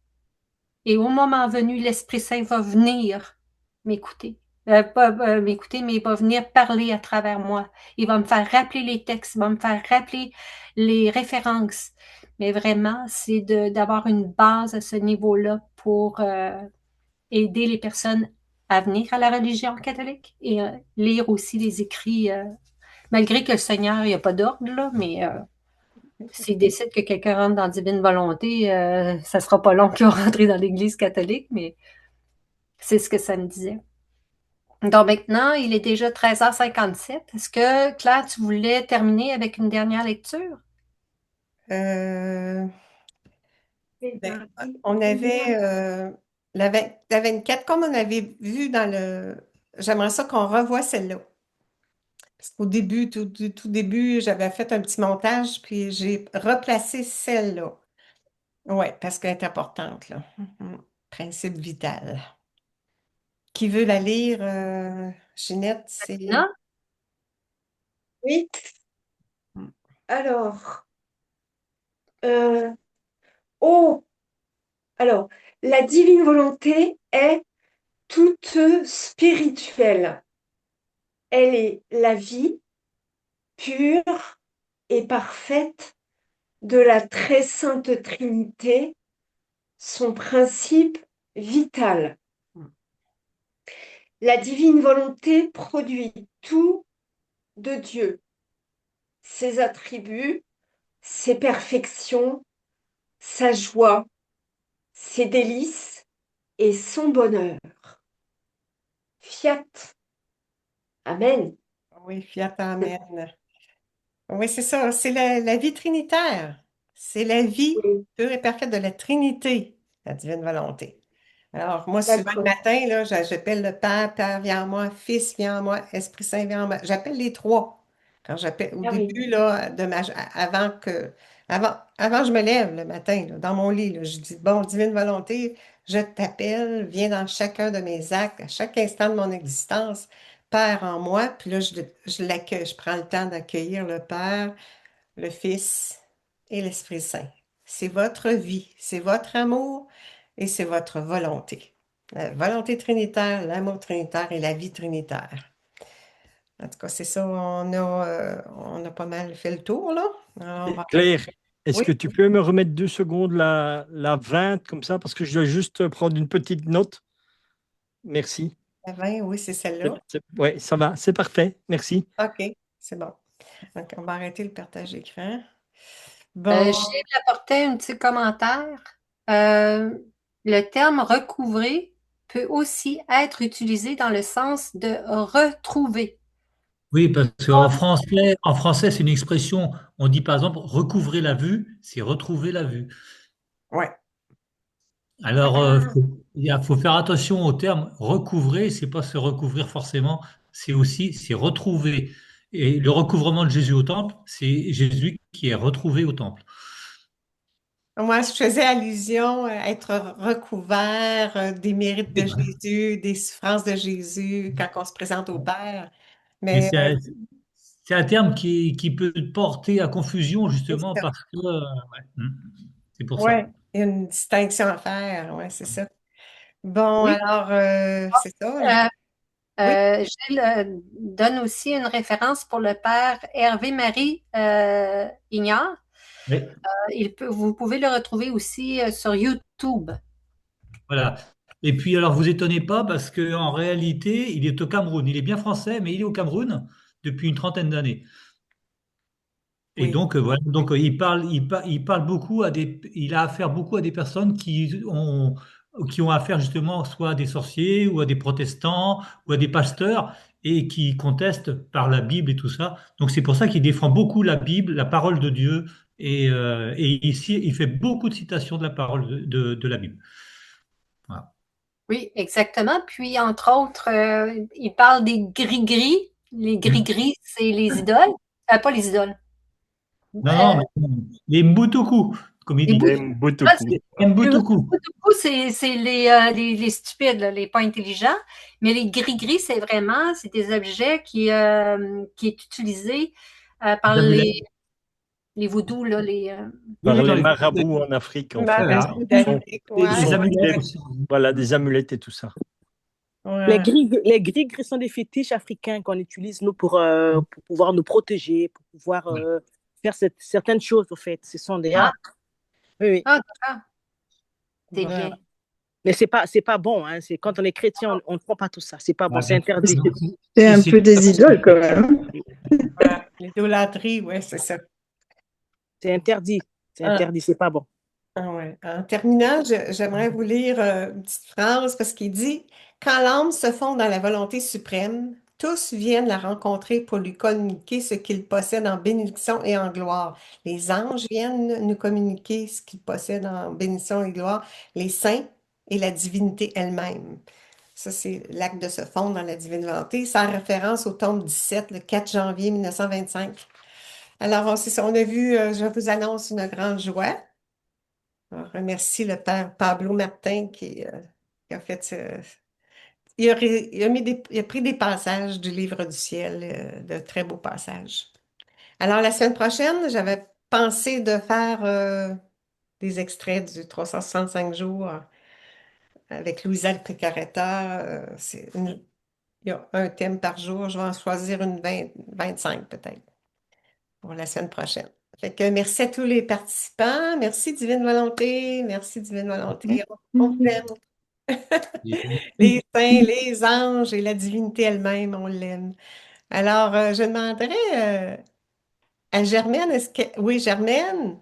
Et au moment venu, l'Esprit Saint va venir m'écouter. Pas m'écouter, mais il va venir parler à travers moi. Il va me faire rappeler les textes, il va me faire rappeler les références. Mais vraiment, c'est d'avoir une base à ce niveau-là pour aider les personnes à venir à la religion catholique et lire aussi les écrits, malgré que le Seigneur, il n'y a pas d'ordre, là, mais s'il décide que quelqu'un rentre dans la divine volonté, ça ne sera pas long qu'il va rentrer dans l'Église catholique, mais c'est ce que ça me disait. Donc maintenant, il est déjà 13h57. Est-ce que, Claire, tu voulais terminer avec une dernière lecture? On avait la 24, comme on avait vu dans le. J'aimerais ça qu'on revoie celle-là. Parce qu'au début, tout début, j'avais fait un petit montage, puis j'ai replacé celle-là. Oui, parce qu'elle est importante, là. Principe vital. Qui veut la lire, Ginette? Non? Oui. Alors, euh, oh, alors, la divine volonté est toute spirituelle. elle est la vie pure et parfaite de la très sainte Trinité, son principe vital. La divine volonté produit tout de Dieu, ses attributs, ses perfections, sa joie, ses délices et son bonheur. Fiat. Amen. Oui, fiat amen. Oui, c'est ça, c'est la vie trinitaire. C'est la vie Oui, pure et parfaite de la Trinité, la divine volonté. Alors, moi, souvent le d'accord. matin, là, j'appelle le Père, Père, viens en moi, Fils, viens en moi, Esprit Saint, viens en moi. J'appelle les trois. Quand j'appelle, au Ah oui, début, là, avant je me lève le matin, là, dans mon lit, là, je dis, bon, divine volonté, je t'appelle, viens dans chacun de mes actes, à chaque instant de mon existence, Père en moi. Puis là, je l'accueille, je prends le temps d'accueillir le Père, le Fils et l'Esprit Saint. C'est votre vie, c'est votre amour et c'est votre volonté. La volonté trinitaire, l'amour trinitaire et la vie trinitaire. En tout cas, c'est ça, on a pas mal fait le tour, là. Alors, on va arrêter. Claire, est-ce Oui, que tu peux me remettre 2 secondes la 20 comme ça, parce que je dois juste prendre une petite note. Merci. la 20, oui, c'est celle-là. Ouais, ça va, c'est parfait. Merci. OK, c'est bon. Donc, on va arrêter le partage écran. Bon, Gilles apportait un petit commentaire. Euh, le terme recouvrer peut aussi être utilisé dans le sens de retrouver. Oui, parce qu'en français, c'est une expression, on dit par exemple recouvrer la vue, c'est retrouver la vue. ouais. Alors, Ah, faut faire attention au terme recouvrer, c'est pas se recouvrir forcément, c'est retrouver. Et le recouvrement de Jésus au temple, c'est Jésus qui est retrouvé au temple. Moi, je faisais allusion à être recouvert des mérites C'est de vrai. Jésus, des souffrances de Jésus quand on se présente au Père. Mais Mais c'est un terme qui peut porter à confusion c'est justement ça. parce que c'est pour ça. Ouais, il y a une distinction à faire. Ouais, c'est ça. Bon, Oui. alors, c'est ça. Euh, Oui, Gilles donne aussi une référence pour le père Hervé-Marie Ignard. Oui, Vous pouvez le retrouver aussi sur YouTube. voilà. Et puis alors vous étonnez pas parce qu'en réalité, il est au Cameroun. Il est bien français, mais il est au Cameroun depuis une trentaine d'années. Et oui. donc, voilà, donc il parle beaucoup il a affaire beaucoup à des personnes qui ont affaire justement soit à des sorciers ou à des protestants ou à des pasteurs et qui contestent par la Bible et tout ça. Donc c'est pour ça qu'il défend beaucoup la Bible, la parole de Dieu et ici il fait beaucoup de citations de la parole de la Bible. Voilà. Oui, exactement. Puis, entre autres, il parle des gris-gris. Les Hmm. gris-gris, c'est les idoles. Pas les idoles. Non, Euh, non, mais les Mbutuku, comme il les dit. bouts. Ah, Mbotoko. Les le Mbutuku. bout, c'est les stupides, là, les pas intelligents. Mais les gris-gris, c'est des objets qui est utilisé par Les amulettes. les vaudous, là, Oui, Par d'accord, les marabouts en Afrique, en fait. Marais voilà. Sont, d'Afrique, Les ouais. sont amulettes des, aussi. voilà, des amulettes et tout ça. Ouais. Les gris-gris sont des fétiches africains qu'on utilise, nous, pour pouvoir nous protéger, pour pouvoir Voilà. faire certaines choses, au fait. Ce sont des... ah, Ah, oui, oui. ah, d'accord, c'est Bon. bien. Mais c'est pas bon, hein. C'est, quand on est chrétien, on ne prend pas tout ça. C'est pas bon, c'est Voilà. interdit. Donc, C'est un peu des c'est- idoles quand même. Ouais. L'idolâtrie, ouais, c'est ça. C'est interdit. C'est Ah, interdit, c'est pas bon. ah ouais. En terminant, j'aimerais vous lire une petite phrase parce qu'il dit, quand l'âme se fond dans la volonté suprême, tous viennent la rencontrer pour lui communiquer ce qu'il possède en bénédiction et en gloire. Les anges viennent nous communiquer ce qu'ils possèdent en bénédiction et gloire, les saints et la divinité elle-même. Ça, c'est l'acte de se fondre dans la divine volonté. Ça a référence au tome 17, le 4 janvier 1925. Alors, c'est ça, on a vu, je vous annonce une grande joie. On remercie le père Pablo Martin qui a fait il a pris des passages du livre du ciel, de très beaux passages. Alors, la semaine prochaine, j'avais pensé de faire des extraits du 365 jours avec Louisa Picaretta. il y a un thème par jour. Je vais en choisir 25 peut-être pour la semaine prochaine. Fait que merci à tous les participants. Merci Divine Volonté. Merci Divine Volonté. On t'aime. Les saints, les anges et la divinité elle-même, on l'aime. Alors, je demanderais à Germaine, Oui, Germaine,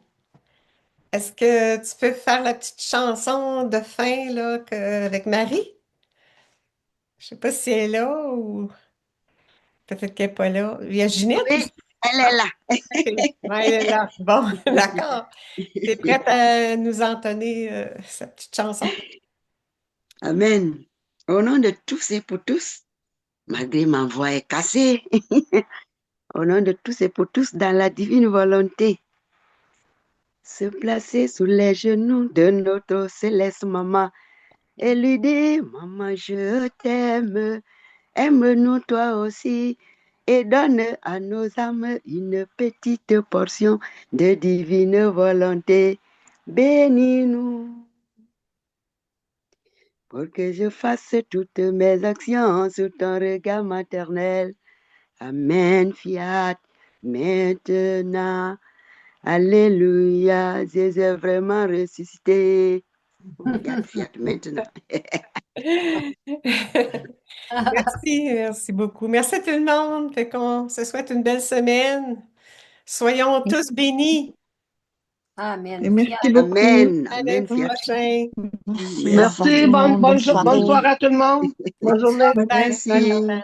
est-ce que tu peux faire la petite chanson de fin là, avec Marie? Je sais pas si elle est là ou peut-être qu'elle n'est pas là. Il y a Ginette Oui, aussi. elle est là. Ouais, elle est là. Bon, d'accord. Tu es prête à nous entonner sa petite chanson? Amen. Au nom de tous et pour tous, malgré ma voix est cassée, au nom de tous et pour tous, dans la divine volonté, se placer sous les genoux de notre céleste maman et lui dire, maman, je t'aime, aime-nous toi aussi et donne à nos âmes une petite portion de divine volonté. Bénis-nous pour que je fasse toutes mes actions sous ton regard maternel. Amen, fiat, maintenant. Alléluia, Jésus est vraiment ressuscité. Regarde, fiat, maintenant. Merci beaucoup. Merci à tout le monde. Fait qu'on se souhaite une belle semaine. Soyons tous bénis. Amen. Et merci Fiat. beaucoup. Amen, À amen, lundi fiat. prochain. Merci. Au revoir Merci, tout le monde. Bonne bonne soirée. soirée à tout le monde. Bonne journée. Bonne Bye. Merci. Bye.